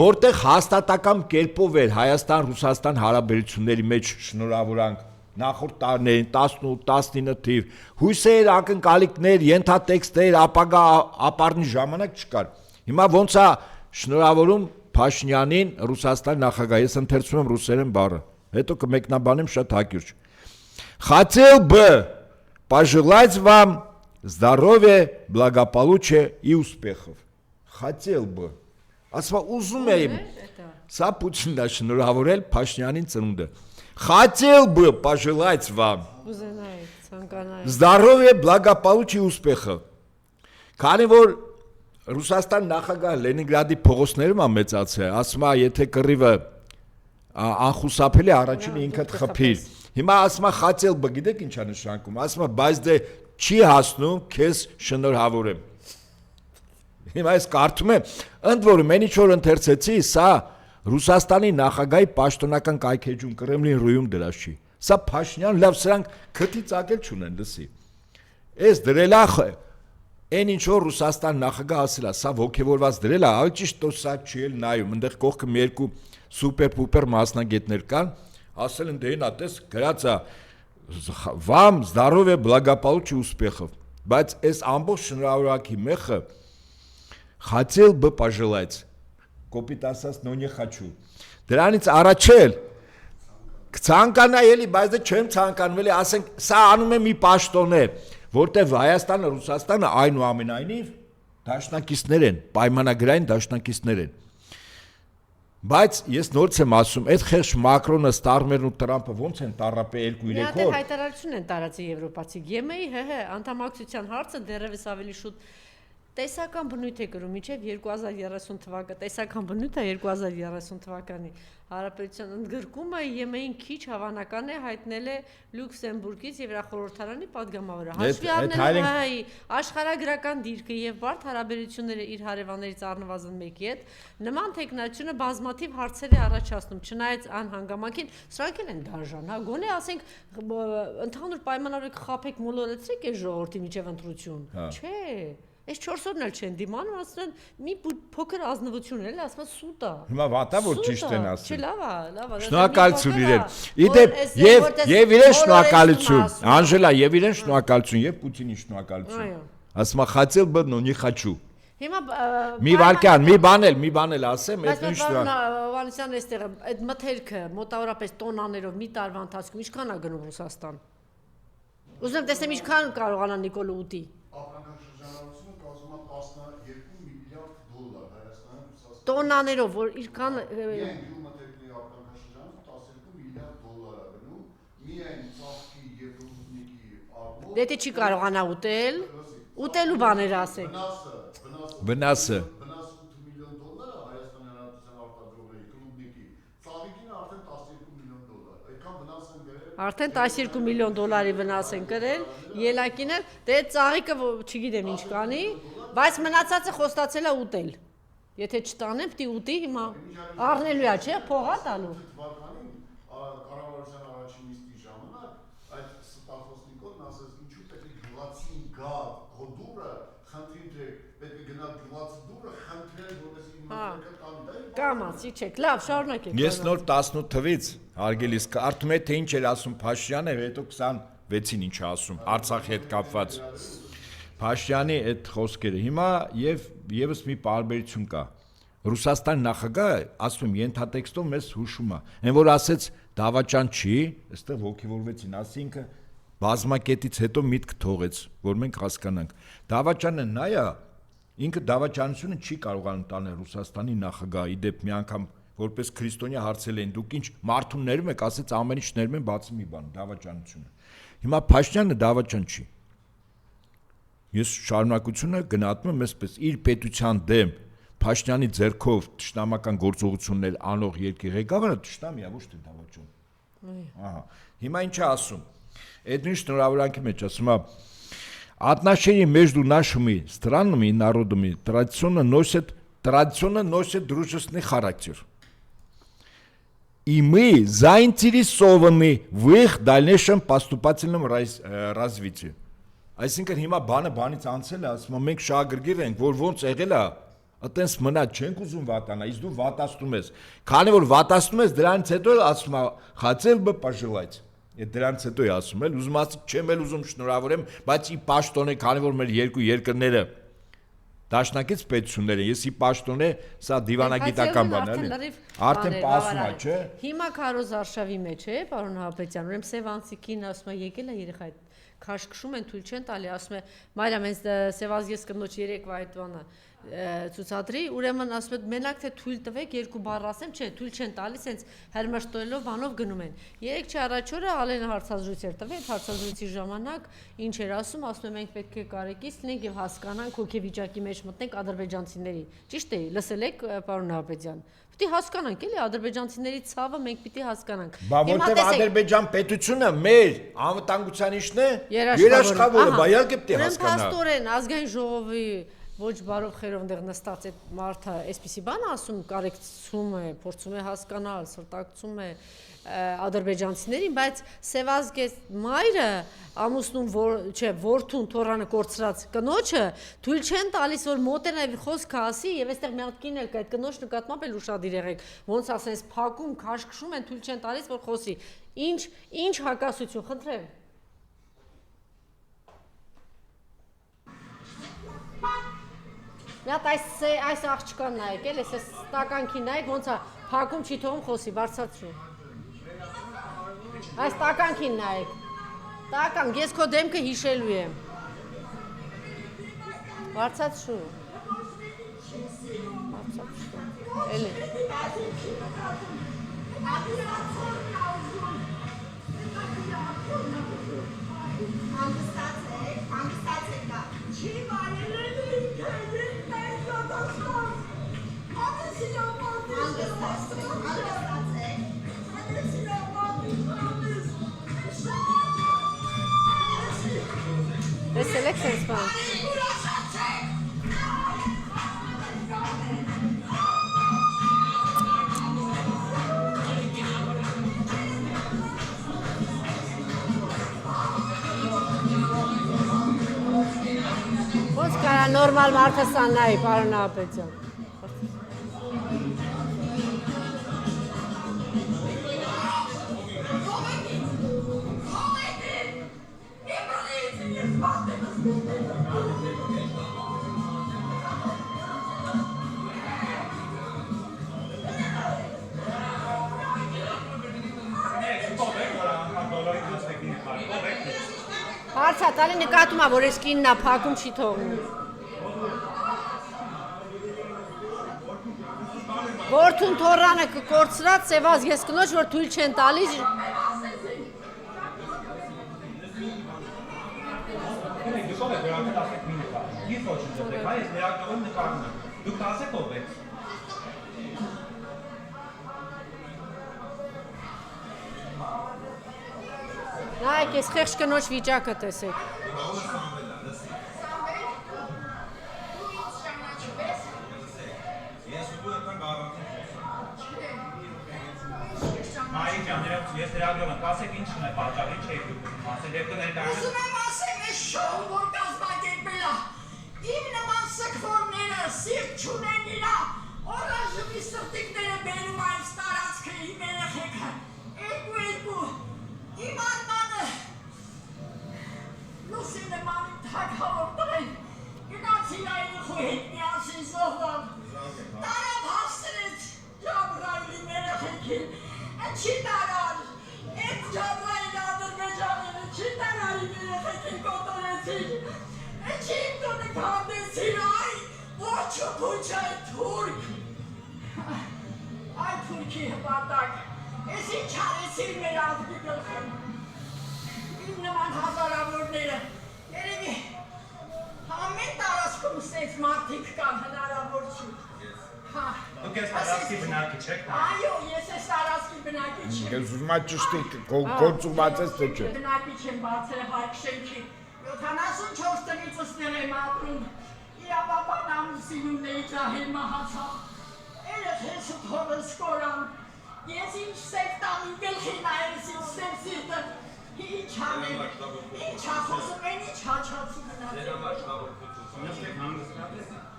որտեղ հաստատակամ կերպով էր Հայաստան-Ռուսաստան հարաբերությունների մեջ շնորհավորանք նախորդ տարիներին 18-19 թիվ, հույսեր, ակնկալիքներ, ենթատեքստեր, ապագա ապառնի ժամանակ չկար։ Հիմա ոնց է շնորհավորում Փաշինյանին Ռուսաստանի նախագահ, ես ընթերցում եմ ռուսերեն բառը, հետո կմեկնաբանեմ շատ հակիրճ։ Хотел бы пожелать вам здоровья, благополучия и успехов. Хотел бы. Ասма ուզում եմ, սա Պուտինն է շնորհավորել Փաշինյանին ծնունդը։ Хотел бы пожелать вам здоровья, благополучия и успехов. Քանի որ Ռուսաստան նախագահ Լենինգրադի փողոցներում է մեծացել, ասում է, եթե կռիվը անխուսափելի առաջինը ինքդ խփիր։ Հիմա ասում է хотел бы, գիտեք ինչ է նշանակում, ասում է, բայց դե չի հասնում, քեզ շնորհավորեմ։ Հիմա ես կարդում եմ, ընդ որում, այն ինչ որ ընթերցեցի, սա Ռուսաստանի նախագահի պաշտոնական կայքեջում Կրեմլին ռույում դրած չի։ Սա Փաշինյան լավ սրանք քթի ծագել չունեն, լսի։ Այս դրելա այն ինչ որ Ռուսաստան նախագահ ասել է, սա ոգևորված դրել է, այլ ճիշտ તો սա չի էլ նայում, այնտեղ կողքը մի երկու սուպեր-պուպեր մասնագետներ կան, ասել են դե նա տես գրած է вам здоровья, благополучия, успехов։ Բայց այս ամբողջ շնորհավորակի մեխը хотел бы пожелать, կոպիտ ասած но не хочу։ Դրանից առաջ էլ կցանկանայի էլի, բայց դե չեմ ցանկանում էլի, ասենք սա անում է մի պաշտոն է, որտեղ Հայաստանը, Ռուսաստանը այնուամենայնիվ դաշնակիցներ են, պայմանագրային դաշնակիցներ են։ Բայց ես նորից եմ ասում, այդ խեղճ Մակրոնը, Ստարմերն ու Տրամփը ոնց են տառապել 2-3 օր։ Մի հատ հայտարարություն են տարածի եվրոպացի ԵՄ-ի ՀՀ անդամակցության հարցը դեռևս ավելի շուտ տեսական բնույթ է կրում մինչև 2030 թվականը, տեսական բնույթը 2030 թվականի հարաբերության ընդգրկումը ԵՄ-ին քիչ հավանական է հայտնել է Լյուքսեմբուրգից եւ Եվրախորհրդարանի падգամավորը։ Հաշվի առնելով ՀՀ-ի աշխարհագրական դիրքը եւ բարդ հարաբերությունները իր հարևաններից առնվազն մեկի հետ, նման տեխնացիոնը բազմաթիվ հարցեր է առաջացնում, չնայած անհանգամանքին, սրանք են դաժան, հա, գոնե ասենք ընդհանուր պայմանավորը խափեք մոլորեցրեք այս ժողովրդի միջև ընտրություն։ Չէ։ Այս 4 օրն էլ չեն դիմանում, ասում են մի փոքր ազնվություն էլ, ասում են սուտ է։ Հիմա վատա որ ճիշտ են ասում։ Չէ, լավ է։ Շնորհակալություն իրեն։ Իդեպ եւ իրեն շնորհակալություն։ Անժելա եւ իրեն շնորհակալություն եւ Պուտինին շնորհակալություն։ Ասում է хотел бы, но не хочу։ Հիմա մի վարքան, մի բան էլ ասեմ, այդ ինչ դրա։ Վանեսյան այստեղ այդ մթերքը մոտավորապես տոնաներով մի տարվա ընթացքում ինչքան է գնում Ռուսաստան։ Ուզում եմ տեսնեմ ինչքան կարողանա Նիկոլը ուտի։ Տոնաներով, որ իրքան Դե չի կարողանա ուտել, ուտելու բաներ ասեք։ Վնասը Արդեն 12 միլիոն դոլարի վնաս են կրել, ելակին էլ, դե ծաղիկը չգիտեմ ինչ կանի, բայց մնացածը խոստացել է ուտել։ Եթե չտանեմ, պիտի ուտի հիմա, առնելու է, չէ, փող է տալու։ Կառավարության առաջին նիստի ժամանակ այդ Ստախոսնիկովն ասաց, ինչու պետք է գյուղացին գա հոդուրը, խնդրեք, պետք է գնա գյուղացի դուրը, խնդրել, որպեսզի մտքերը տանի։ Կամացի չեք, լավ, շարունակեք։ Ես նոր 18 թվից, հարգելիս, արդում է թե ինչ էր ասում Փաշինյանը, հետո 26-ին ինչ է ասում, Արցախի հետ կապված։ Փաշինյանի այդ խոսքերը հիմա եւս մի տարբերություն կա։ Ռուսաստանի նախագահը ասում եմ ենթատեքստով մեզ հուշում է։ Այն որ ասեց դավաճան չի, այստեղ ողջավորվեցին, ասինքն բազմակետից հետո միտք թողեց, որ մենք հասկանանք։ Դավաճանը նա է, ինքը դավաճանությունը չի կարողանում տանել Ռուսաստանի նախագահը, իդեպ մի անգամ որպես քրիստոնյա հարցել են դուք ինչ մարդուն ներում եք, ասեց ամեն ինչ ներում են, բացի մի բան, դավաճանությունը։ Հիմա Փաշինյանը դավաճան չի։ Ես շարունակությունը գնահատում եմ այսպես իր պետության դեմ Փաշինյանի ձեռքով ճշտամական գործողություններ անող երկրի ղեկավարը ճշտամի է, ոչ թե դավաճան։ Ահա։ Հիմա ինչ է ասում։ Այդ նույն շնորհավորանքի մեջ ասում է отношения между нашими странами и народами традиционно носят дружественный характер. И мы заинтересованы в их дальнейшем поступательном развитии. Այսինքն հիմա բանից անցել է, ասում եմ մենք շահագրգիռ ենք, որ ոնց եղել է, այտենց մնա չենք ուզում վատանա, իսկ դու վատացնում ես։ Քանի որ վատացնում ես, դրանից հետո ասում է хотел бы пожелать։ Այդ դրանից հետո է ասում, ուզում ասի չեմ էլ ուզում շնորհավորեմ, բայց ի պաշտոն է, քանի որ մեր երկու երկրները դաշնակից պետություններ են, ես ի պաշտոն է, սա դիվանագիտական բան է, արդեն պասում է, չէ։ Հիմա Քարոզ Արշավի մեջ է, պարոն Հապետյան, ուրեմն Սևանցիկին ասում է եկել է երեխա քաշքշում են, թույլ չեն տալի, ասում է Մարիամ, հենց Սևազգես կնոջ երեկվա այդ բանը ցուցադրի, ուրեմն ասում է մենակ թե թույլ տվեք, երկու բառ ասեմ, չէ, թույլ չեն տալիս, հենց հերմաշտոյելով բանով գնում են։ Երեք չառաջ օրը Ալենը հարցազրույց էր տվել, հարցազրույցի ժամանակ ինչ էր ասում է մենք պետք է կարեկից լինենք եւ հասկանանք հոգեվիճակի մեջ մտնենք ադրբեջանցիների։ Ճիշտ է, լսել եք, պարոն Հապետյան։ Պիտի հասկանանք, էլի ադրբեջանցիների ցավը մենք պիտի հասկանանք։ Բա որտեվ Ադրբեջան պետությունը մեր անվտանգության իշն է, երաշխավորը, բա իհարկե պիտի հասկանանք։ Փաստորեն ազգային ժողովի ոչ բարով խերով դեռ նստած այդ մարդը այսպիսի բան ասում, կարեկցում է, փորձում է հասկանալ, սրտակցում է ադրբեջանցիներին, բայց Սևազգես մայրը ամուսնուն որդուն թորանը կորցրած կնոջը թույլ չեն տալիս որ մոտենա եւ խոսքը ասի եւ այստեղ մի հատ կին էլ կա այդ կնոջ նկատմամբ էլ ուշադիր եղեք ոնց ասես փակում քաշքշում են թույլ չեն տալիս որ խոսի ինչ հակասություն խնդրեմ Նա այս աղջկան նայեք էլ այս տականքի նայեք ոնց է փակում չի թողում խոսի բարձրացրու Այս տականքին նայեք Տական, ես քո դեմքը հիշելու եմ Բարձրացրու Էլի This election's fun. Ոնց կարա նորմալ մարդը սաննայի, պարոն Աբեջան։ Հարցա տալի նկատում է, որ ես կինն է փակում չի թողնում։ Որդուն թորանը կկորցրած Սևազգես կնոջ, որ թույլ չեն տալիս։ Նայեք, ես խեղճ կնոջ վիճակը տեսեք։ Ես դրագրում եմ, կասեք ինչն է պատճառը, ինչ եք ասել, երբ կներկայացնեք։ Ուզում եմ ասեմ, այս շոու, որ կազմակերպել է, իմ նման սգվորները սիրտ չունեն իրա, օրաժմի սրտիկները բերում այս տարածքը իմ երեխեքը, երկու, իմ Արմանը, լուսի նման իմ թագավորներն, գնացին այն իխու հետ միասին զոհվան, տարավ հաստրեց Ջաբրայլի երեխեքին, չի տարան, այդ Ջաբրայլի Ադրբեջանին չի տարան իմ երեխեքին կոտորեցին, չի իմ տոնը կանդեցին, այ ոչ ու փուչ այդ թուրք, այդ թուրքի հպատակ, ես ինչ արեցին մեր ազգի գլխում, իմ նման հազարավորները, երևի ամեն տարածքում սենց մարդիկ կան հնարավոր չի, Դուք ես տարածքի բնակիչ եք։ Այո, ես ես տարածքի բնակիչ եմ։ Ես ուզում եմ ճշտի գործուղված ես թե չէ։ Բնակիչ եմ բացել հայք շենքի։ 74 տնից ըստեղ եմ ապրում։ Իրապապան ամուսինումն էի ջահել մահացավ։ Երեխես ու փորս կորան։ Ես ինչ սեքտան իմ գլխի նայես իմ սեպսիրտը։ Ինչ անեմ, ինչ ասում են, ինչ հաչացի մնացել։ Ձեր համար շնորհակալություն։ Նստեք հանգստացեք։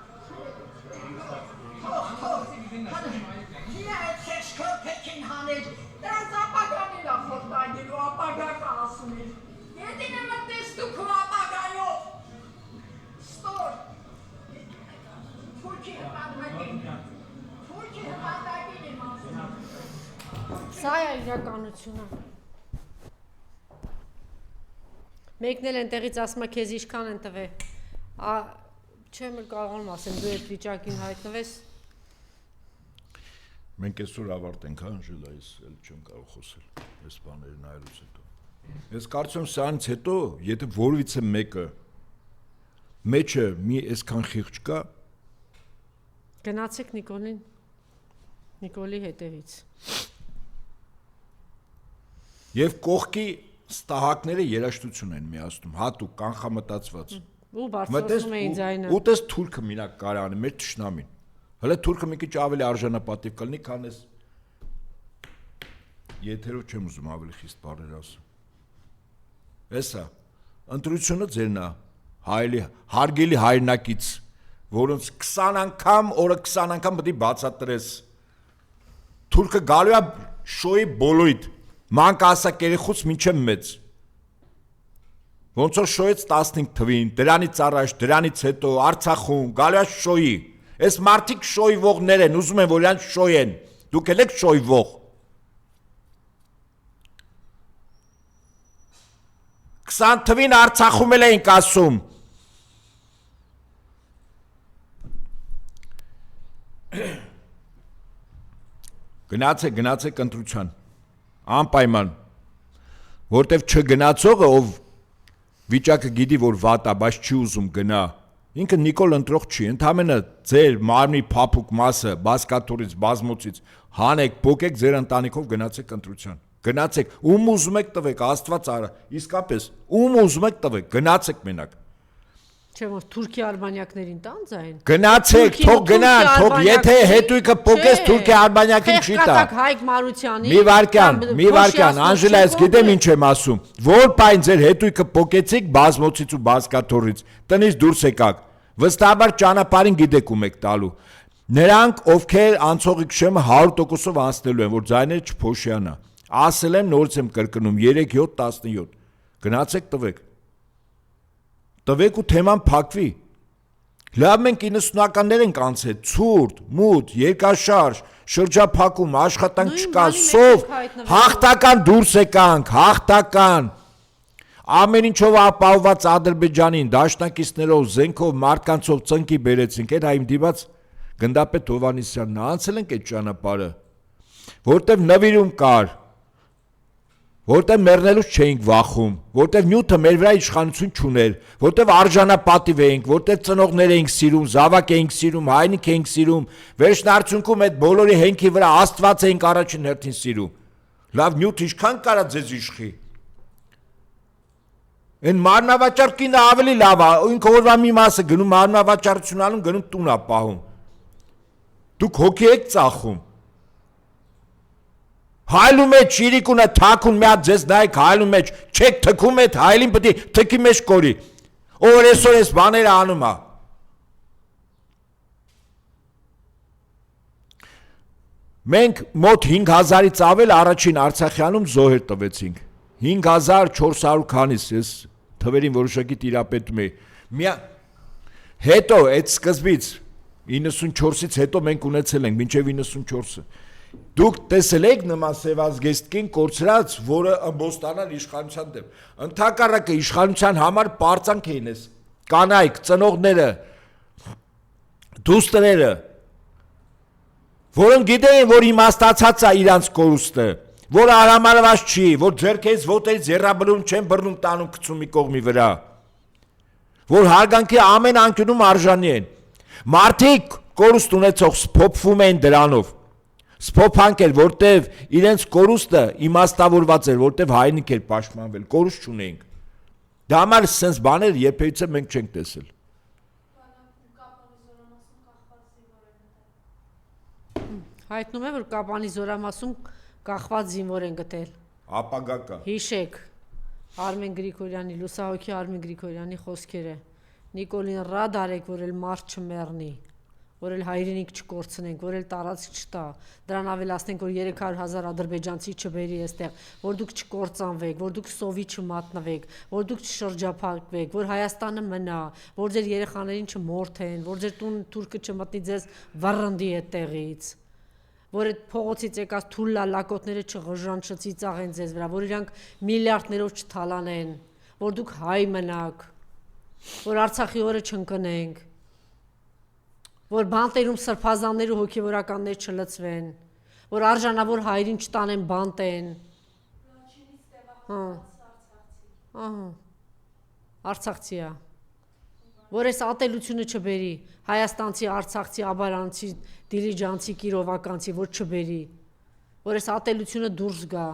Հիմա այդ խեշքով պեքին հանել, դրանց ապագան էլ ախոտագելու, ապագա կա ասում էր։ Եդին եմ ընտես դու քո ապագայով, ստոր, թուրքի հպատակին եմ ասում։ Սա է իրականությունը։ Մեկն էլ ենտեղից ասում է քեզ իշքան են տվե։ Չեմ էլ կարողանում ասեմ, դու այդ վիճակին հայտնվես։ Մենք այսօր ավարտենք, հա, Անժելա, ես էլ չեմ կարող խոսել, այս բաները նայելուց հետո։ Ես կարծում եմ սրանից հետո, եթե որևիցե մեկը մեջը մի այսքան խիղճ կա, Գնացեք Նիկոլի հետևից։ Եվ կողքի ստահակները երաշտություն են միացնում, հատուկ կանխամտածված։ Ու բարձրացնում էին ձայնը։ Ու տես թուրքը մինակ կարանի մեր ճշնամին։ Հələ թուրքը մի քիչ ավելի արժանապատիվ կլինի, քան էս եթերով չեմ ուզում ավելի խիստ բառեր ասում։ Էսա ընտրությունը ձերն է, հարգելի հայրենակից, որոնց 20 անգամ, օրը 20 անգամ պետք է բացատրես։ Թուրքը գալու է շոյի բոլորիդ, մանկասակ երեխուց մինչև մեծ։ Ոնց որ շոյեց 15 թվին, դրանից առաջ, դրանից հետո Արցախում գալու է շոյի։ Այս մարդիկ շոյվողներ են, ուզում են որ իրանք շոյեն։ Դուք եք շոյվող։ 20 թվին Արցախում էլ էինք ասում։ Գնացեք ընտրության։ Անպայման։ Որտեվ չգնացողը, ով վիճակը գիտի, որ վատ է, բայց չի ուզում գնա։ Ինքը Նիկոլ ընտրող չի, ընդամենը ձեր մարմնի փափուկ մասը բասկաթորից, բազմոցից հանեք, փոկեք ձեր ընտանիքով գնացեք ընտրության։ Գնացեք, ում ուզում եք տվեք, Աստված արա, իսկապես, ում ուզում եք տվեք, գնացեք մենակ։ Չէ՞ որ Թուրքի արբանյակներին տան ձայն։ Գնացեք, թող գնան, թող եթե հետույքը փոկես Թուրքի արբանյակին չի տա։ Հայկ Մարությանի։ Մի վարքյան, Անժելա, ես գիտեմ ինչ եմ ասում։ Որ պայն ձեր հետույքը փոկեցիք բազմոցից ու բասկաթորից, տնից դուրս եկաք։ Վստահաբար ճանապարհին գիտեք ում եք տալու։ Նրանք, ովքեր անցողիկ շեմը 100%-ով անցնելու են, որ ձայները չփոշյանա։ Ասել եմ, նորից եմ կրկնում, 3-7-17։ Գնացեք տվեք։ Տվեք ու թեման փակվի։ Լավ մենք 90-ականներ ենք անցել, ցուրտ, մութ, երկաշարժ, շրջափակում, աշխատանք չկա, սով, հաղթական դուրս եկանք, հաղթական։ Ամեն ինչով ապահովված Ադրբեջանին, դաշնակիցներով, զենքով, մարկանցով ծնկի բերեցինք, այդ այմ դիված Գնդապետ Հովհաննիսյանն անցել ենք այդ ճանապարհը, որտեղ նվիրում կար, որտեղ մեռնելուց չէինք վախում, որտեղ նյութը մեր վրա իշխանություն չուներ, որտեղ արժանապատիվ էինք, որտեղ ծնողներ էինք սիրում, զավակ էինք սիրում, հայրենիք էինք սիրում, վերջնարդյունքում այդ բոլորի հենքի վրա Աստված էինք առաջին հերթին սիրում։ Լավ նյութ ինչքան կարա ձեզ իշխի։ Այն մարմնավաճառ կինը ավելի լավ է, ինքը օրվա մի մասը գնում մարմնավաճառություն անում, գնում տուն է պահում։ Դուք հոգի եք ծախում։ Հայլու մեջ շիրիկունը թակուն մի հատ ձեզ նայեք հայլու մեջ, չեք թքում այդ հայլին պետք է թքի մեջ կորի, ով այսօր այս բաները անում է։ Մենք մոտ 5000-ից ավել առաջին Արցախյանում զոհեր տվեցինք, 5400 քանից, ես թվերին որոշակի տիրապետում էի, հետո այդ սկզբից 94-ից հետո մենք ունեցել ենք մինչև 94-ը, դուք տեսել եք նման սևազգեստքին կորցրած, որը ըմբոստանալ իշխանության դեմ, ընդհակառակը իշխանության համար պարծանք էին ես, կանայք, ծնողները, դուստրերը, որոնք գիտեին, որ իմաստացած է իրանց կորուստը, որ արամարված չի, որ ձեռքերից ոտերից եռաբլում չեն բռնում տանում գցում մի կողմի վրա, որ հարգանքի ամեն անկյունում արժանի են, մարդիկ կորուստ ունեցող սփոփվում են դրանով, սփոփանք էլ, որտև իրենց կորուստը իմաստավորված էր, որտև հայրենիք էր պաշտպանվել, կորուստ չունեինք, դա համար սենց բաներ երբևիցե մենք չենք տեսել։ Հայտնում է, որ Կապանի զորամասում կախված զինվոր են գտել։ Ապագա կա։ Հիշեք Արմեն Գրիգորյանի, լուսահոգի Արմեն Գրիգորյանի խոսքերը։ Նիկոլին ռադ արեք, որ էլ մարդ չմեռնի, որ էլ հայրենիք չկորցնենք, որ էլ տարածք չտա։ Դրան ավելացնենք, որ 300,000 ադրբեջանցի չբերի այստեղ, որ դուք չկործանվեք, որ դուք սովի չմատնվեք, որ դուք չշրջափակվեք, որ Հայաստանը մնա, որ ձեր երեխաներին չմորթեն, որ ձեր տուն թուրքը չմտնի ձեզ վռնդի այդտեղից, որ այդ փողոցից եկած թուլլա լակոտները չղժանչի ծաղեն ձեզ վրա, որ իրանք միլիարդներով չթալանեն, որ դուք հայ մնաք, որ Արցախի օրը չընկնենք, որ բանտերում սրբազաններ ու հոգևորականներ չլցվեն, որ արժանավոր հայրին չտանեն բանտեն։ Արցախցի է, որ այս ատելությունը չբերի, հայաստանցի, արցախցի, աբարանցի, դիլիջանցի, կիրովականցի, որ չբերի, որ այս ատելությունը դուրս գա,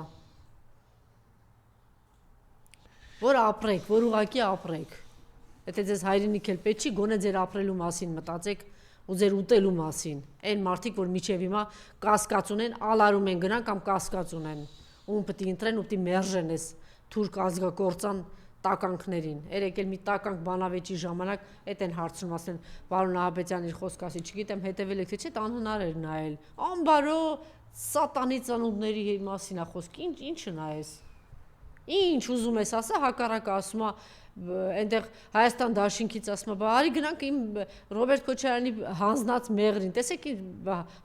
որ ապրեք, որ ուղղակի ապրեք։ Եթե ձեզ հայրենիք էլ պետք չի, գոնե ձեր ապրելու մասին մտածեք ու ձեր ուտելու մասին։ Այն մարդիկ, որ միջև հիմա կասկած ունեն, ալարում են գնան կամ կասկած ունեն, ում պետք է ընտրեն ու պետք է մերժեն այս թուրք ազգակործան տականքներին։ Երեք էլ մի տականք բանավեճի ժամանակ այդ են հարցնում, ասեն, պարոն Ահաբեկյան իր խոսք ասի, չգիտեմ, հետևել եք թե չէ, անհնար էր նայել։ Անբարո սատանի ծնունդների մասին է խոսք, ինչը նայես։ Ինչ ուզում ես ասա, հակառակը ասում է այնտեղ Հայաստան դաշինքից ասում է, բա արի գնանք իմ Ռոբերտ Քոչարյանի հանձնած մեղրին, տեսեք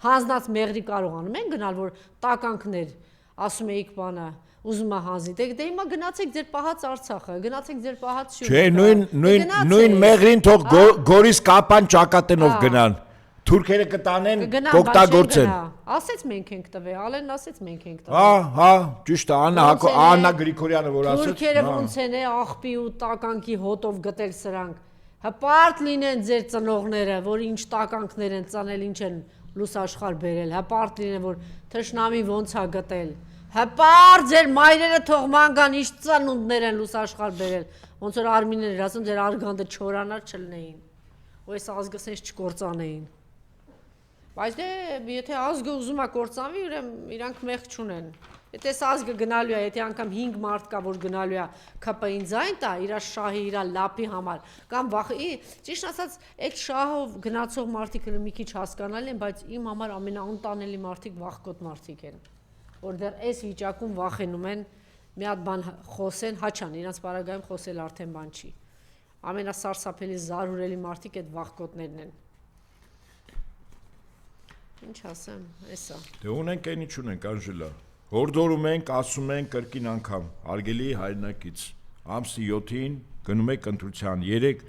հանձնած մեղրի կարողանում են գնալ, որ տականքներ, ասում էիք բանը, ուզում է հանձնի, դե հիմա գնացեք ձեր պահած Արցախը, գնացեք ձեր պահած Շուշը։ Չէ, նույն մեղրին թող Գորիս Կապան ճակատենով գնան։ Թուրքերը կտանեն, կօգտագործեն։ Ասեց մենք ենք տվել, Ալենն ասեց մենք ենք տվել։ Հա, ճիշտ է, Աննա Գրիգորյանը որ ասեց։ Թուրքերը ոնց են աղբի ու տականքի հոտով գտել սրանք։ Հպարտ լինեն ձեր ծնողները, որ ինչ տականքներ են ծանել, ինչ են լուսաշխար բերել, հպարտ լինեն, որ թշնամի ոնց է գտել։ Հպարտ ձեր մայրերը թող մանգան ինչ ծնունդներ են լուսաշխար բերել, ոնց որ Արմինեն էր ասում, ձեր արգանդը չորանար չլնեին։ Ու այս ազգը սենց չկործանեին։ Բայց դե եթե ազգը ուզում է կործանվի, ուրեմն իրանք մեղք չունեն։ Եթե այս ազգը գնալու է, եթե անգամ 5 մարդ կա, որ գնալու է ԿՊ-ին ձայն տա, իր շահի, իր լապի համար, կամ ճիշտ ասած, այդ շահով գնացող մարդիկ մի քիչ հասկանալի են, բայց իմ համար ամենաանտանելի մարդիկ վախկոտ մարդիկ են, որ դեռ այս վիճակում վախենում են մի հատ բան խոսեն, հաչան, իրանց պարագայում խոսել արդեն բան չի։ Ամենասարսափելի զարուրելի մարդիկ այդ վախկոտներն են։ Ինչ ասեմ, էսա։ Դե ունենք այն ինչ ունենք, Անժելա։ Հորդորում ենք, ասում ենք կրկին անգամ, հարգելի հայրենակից, ամսի 7-ին գնում եք ընտրության, 3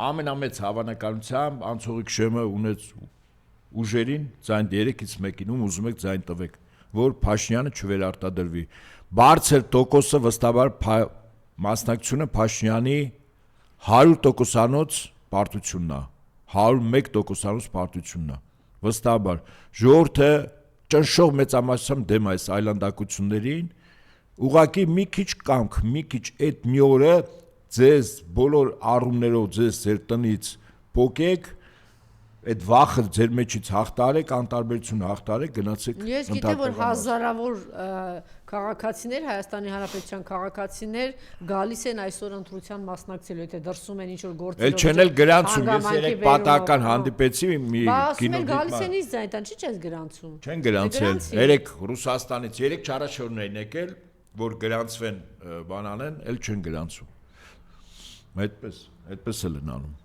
ամենամեծ հավանականությամբ անցողիկ շեմը ունեց ուժերին, ձայն 3-ից 1-ին ուզում եք ձայն տվեք, որ Փաշինյանը չվերարտադրվի։ Բարձր տոկոսը վստահաբար մասնակցությունը Փաշինյանի 100%-անոց պարտությունն է, 101%-անոց պարտությունն է։ Վստահաբար ժողովուրդը ճնշող մեծամասնությամբ դեմ այս այլանդակություններին ուղղակի մի քիչ կամք, մի քիչ այդ մի օրը ձեզ բոլոր առումներով ձեզ ձեր տնից փոկեք, այդ վախը ձեր մեջից հաղթարեք, անտարբերությունը հաղթարեք, գնացեք։ Ես գիտեմ, որ հազարավոր քաղաքացիներ, Հայաստանի Հանրապետության քաղաքացիներ գալիս են այսօր ընտրության մասնակցելու, եթե դրսում են ինչ-որ գործերով։ Էլ չեն էլ գրանցում, ես երեք պատահական հանդիպեցի մի կինոդիտման։ Գալիս են ից ձայնտան, չի չես գրանցում։ Չեն գրանցել։ Երեք Ռուսաստանից 3 չարաշորն են եկել, որ գրանցվեն բան անեն, էլ չեն գրանցում։ Այդպես էլ են անում։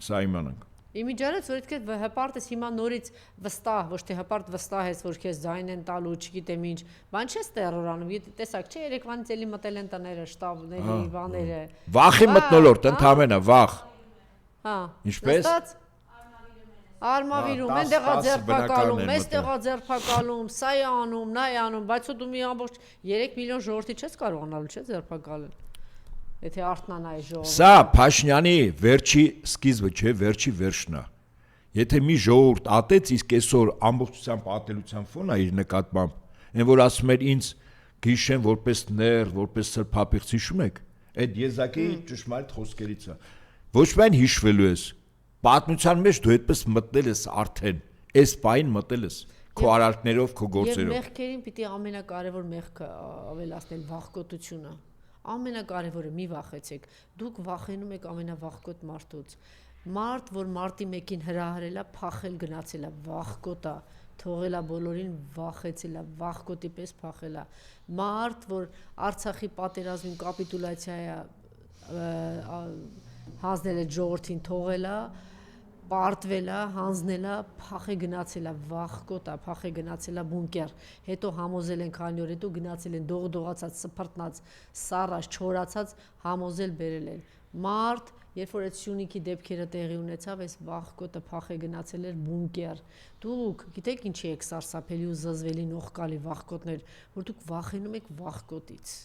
Սա իմանանք։ Իմիջարից որ իդքե հպարտ ես հիմա նորից վստահ, ոչ թե հպարտ վստահ ես, որ քեզ ձայն են տալու, չգիտեմ ինչ, բան չես տերորանում, տեսակ չէ, երեկվանից էլի մտել են տները, շտաբների, բաները։ Վախի մթնոլորտ, ընդհանրապես վախ։ Հա։ Ինչպես։ Արմավիրում, այնտեղա ձերբակալում, մեստեղա ձերբակալում, սա է անում, նա է անում, բայց դու մի ամբողջ 3 միլիոն ժողովրդի չես կարողանալու, չէ՞ ձերբակալել։ Եթե արթնանա է ժողովուրդը։ Սա Փաշինյանի վերջի սկիզբը չէ, վերջի վերջն է։ Եթե մի ժողովուրդ ատեց, իսկ այսօր ամբողջությամբ ատելության ֆոն է իր նկատմամբ, այն որ ասում էր ինձ գիշեն որպես ներ, որպես սրբապիղծ հիշում եք, այդ եզակի ճշմարիտ խոսքերից է։ Ոչ միայն հիշվելու ես, պատմության մեջ դու այդպես մտնել ես արդեն, այս պայն մտնել ես քո արարքներով, քո գործերով։ Եվ մեղքերին պիտի ամենակարևոր մեղքը ավելացնել վախկոտությունը։ Ամենակարևորը մի վախեցեք, դուք վախենում եք ամենավախկոտ մարդուց, մարդ, որ մարտի 1-ին հրահրել է, փախել գնացել է, վախկոտ է, թողել է բոլորին, վախեցել է, վախկոտի պես փախել է, մարդ, որ Արցախի պատերազմին կապիտուլյացիա հանձնել է ժողովրդին, թողել է, պարտվել է, հանձնել է, փախե գնացել է, վախկոտ է, փախե գնացել է բունկեր, հետո համոզել են քանի օր, հետո գնացել են դողդողացած, սփռտնած, սառած, չորացած, համոզել բերել են։ Մարդ, երբ որ այդ Սյունիքի դեպքերը տեղի ունեցավ, այս վախկոտը փախե գնացել էր բունկեր։ Դուք գիտեք ինչի եք սարսափելի ու զզվելի նողկալի վախկոտներ, որ դուք վախենում եք վախկոտից։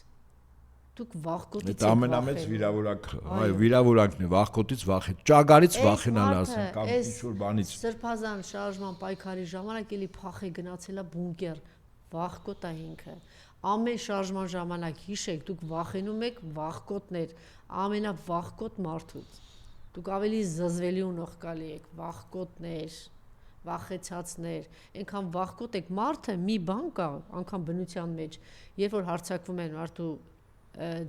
Դուք վախկոտից եք ամենամեծ վիրավորանքն է, վախկոտից վախել, ճագարից վախենալ ասեն կամ ինչ-որ բանից։ Սրբազան շարժման պայքարի ժամանակ էլի փախե գնացել է բունկեր, վախկոտ է ինքը։ Ամեն շարժման ժամանակ հիշեք, դուք վախենում եք վախկոտներ, ամենավախկոտ մարդուց։ Դուք ավելի զզվելի ու նողկալի եք, վախկոտներ, վախեցածներ, այնքան վախկոտ եք, մարդը մի բան կա, անգամ բնության մեջ, երբ որ հարձակվում են մարդու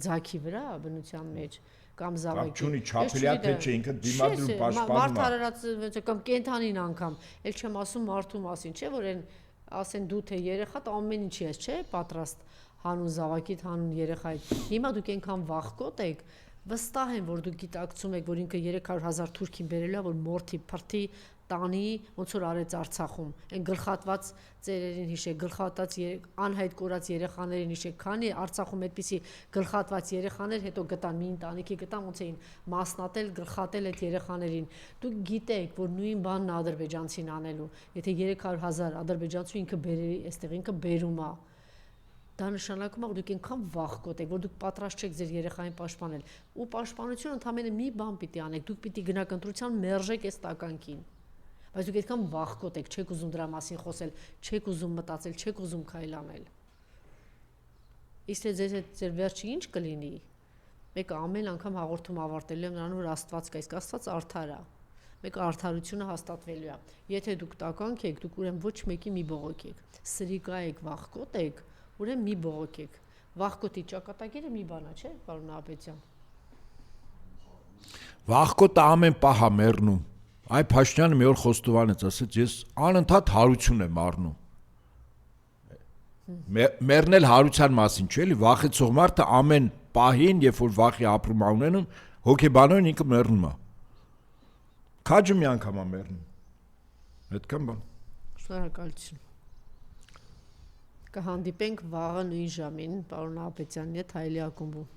ձագի վրա, բնության մեջ, կամ զավակի։ Չունի չափելիա թե չէ, ինքը դիմադրում պաշտպանում է։ Մարդ արարած կամ կենթանին անգամ, էլ չեմ ասում մարդու մասին, չէ՞ որ այն ասեն դու թե երեխատ ամեն ինչի ես, չէ՞, պատրաստ հանուն զավակիդ, հանուն երեխայիդ։ Հիմա դուք այնքան վախկոտ եք, վստահ եմ, որ դուք գիտակցում եք, որ ինքը 300,000 թուրքին բերել է, որ մորթի փրթի տանի, ոնց որ արեց Արցախում։ Այն գլխատված ծերերին հիշեք, գլխատված անհայտ կորած երեխաներին հիշեք, քանի Արցախում այդպիսի գլխատված երեխաներ հետո գտան մի ընտանիքի գտան, ոնց էին մասնատել, գլխատել այդ երեխաներին։ Դուք գիտեք, որ նույն բանն ադրբեջանցին անելու։ Եթե 300,000 ադրբեջանցու ինքը բերերի, այստեղ ինքը բերում է։ Դա նշանակում է, որ դուք այնքան վախկոտ եք, որ դուք պատրաստ չեք ձեր երեխային պաշտպանել։ Ու պաշտպանությունը ընդամենը մի բան պիտի անեք, դուք պիտի գնաք ընտրության մերժեք այս տականքին։ Բայց դուք այդքան վախկոտ եք, չեք ուզում դրա մասին խոսել, չեք ուզում մտածել, չեք ուզում քայլանել։ Իսկ ձեր վերջը ինչ կլինի։ Մեկը ամեն անգամ հաղորդում ավարտելու եմ նրան, որ Աստված կա, իսկ Աստված արդար է։ Մեկը արդարությունը հաստատվելու է։ Եթե դուք տականք եք, դուք ուրեմն ոչ մեկի մի բողոքեք։ Սրիկա եք, վախկոտ եք, ուրեմն մի բողոքեք։ Վախկոտի ճակատագիրը մի բան է, չէ՞, պարոն Նահապետյան։ Վախկոտը ամեն պահ է մեռնում։ Այ Փաշինյանը մի օր խոստովանեց, ասեց ես անընդհատ հարություն եմ առնում։ Մեռնել հարության մասին չէ՞ էլի, վախեցող մարդը ամեն պահին, երբ որ վախի ապրում է ունենում, հոգեբանորեն ինքը մեռնում է։ Քաջը մի անգամ է մեռնում։ Այդքան բան։ Շնորհակալություն։ Կհանդիպենք վաղը նույն ժամին, պարոն Նահապետյանն հետ Հայելի ակումբում։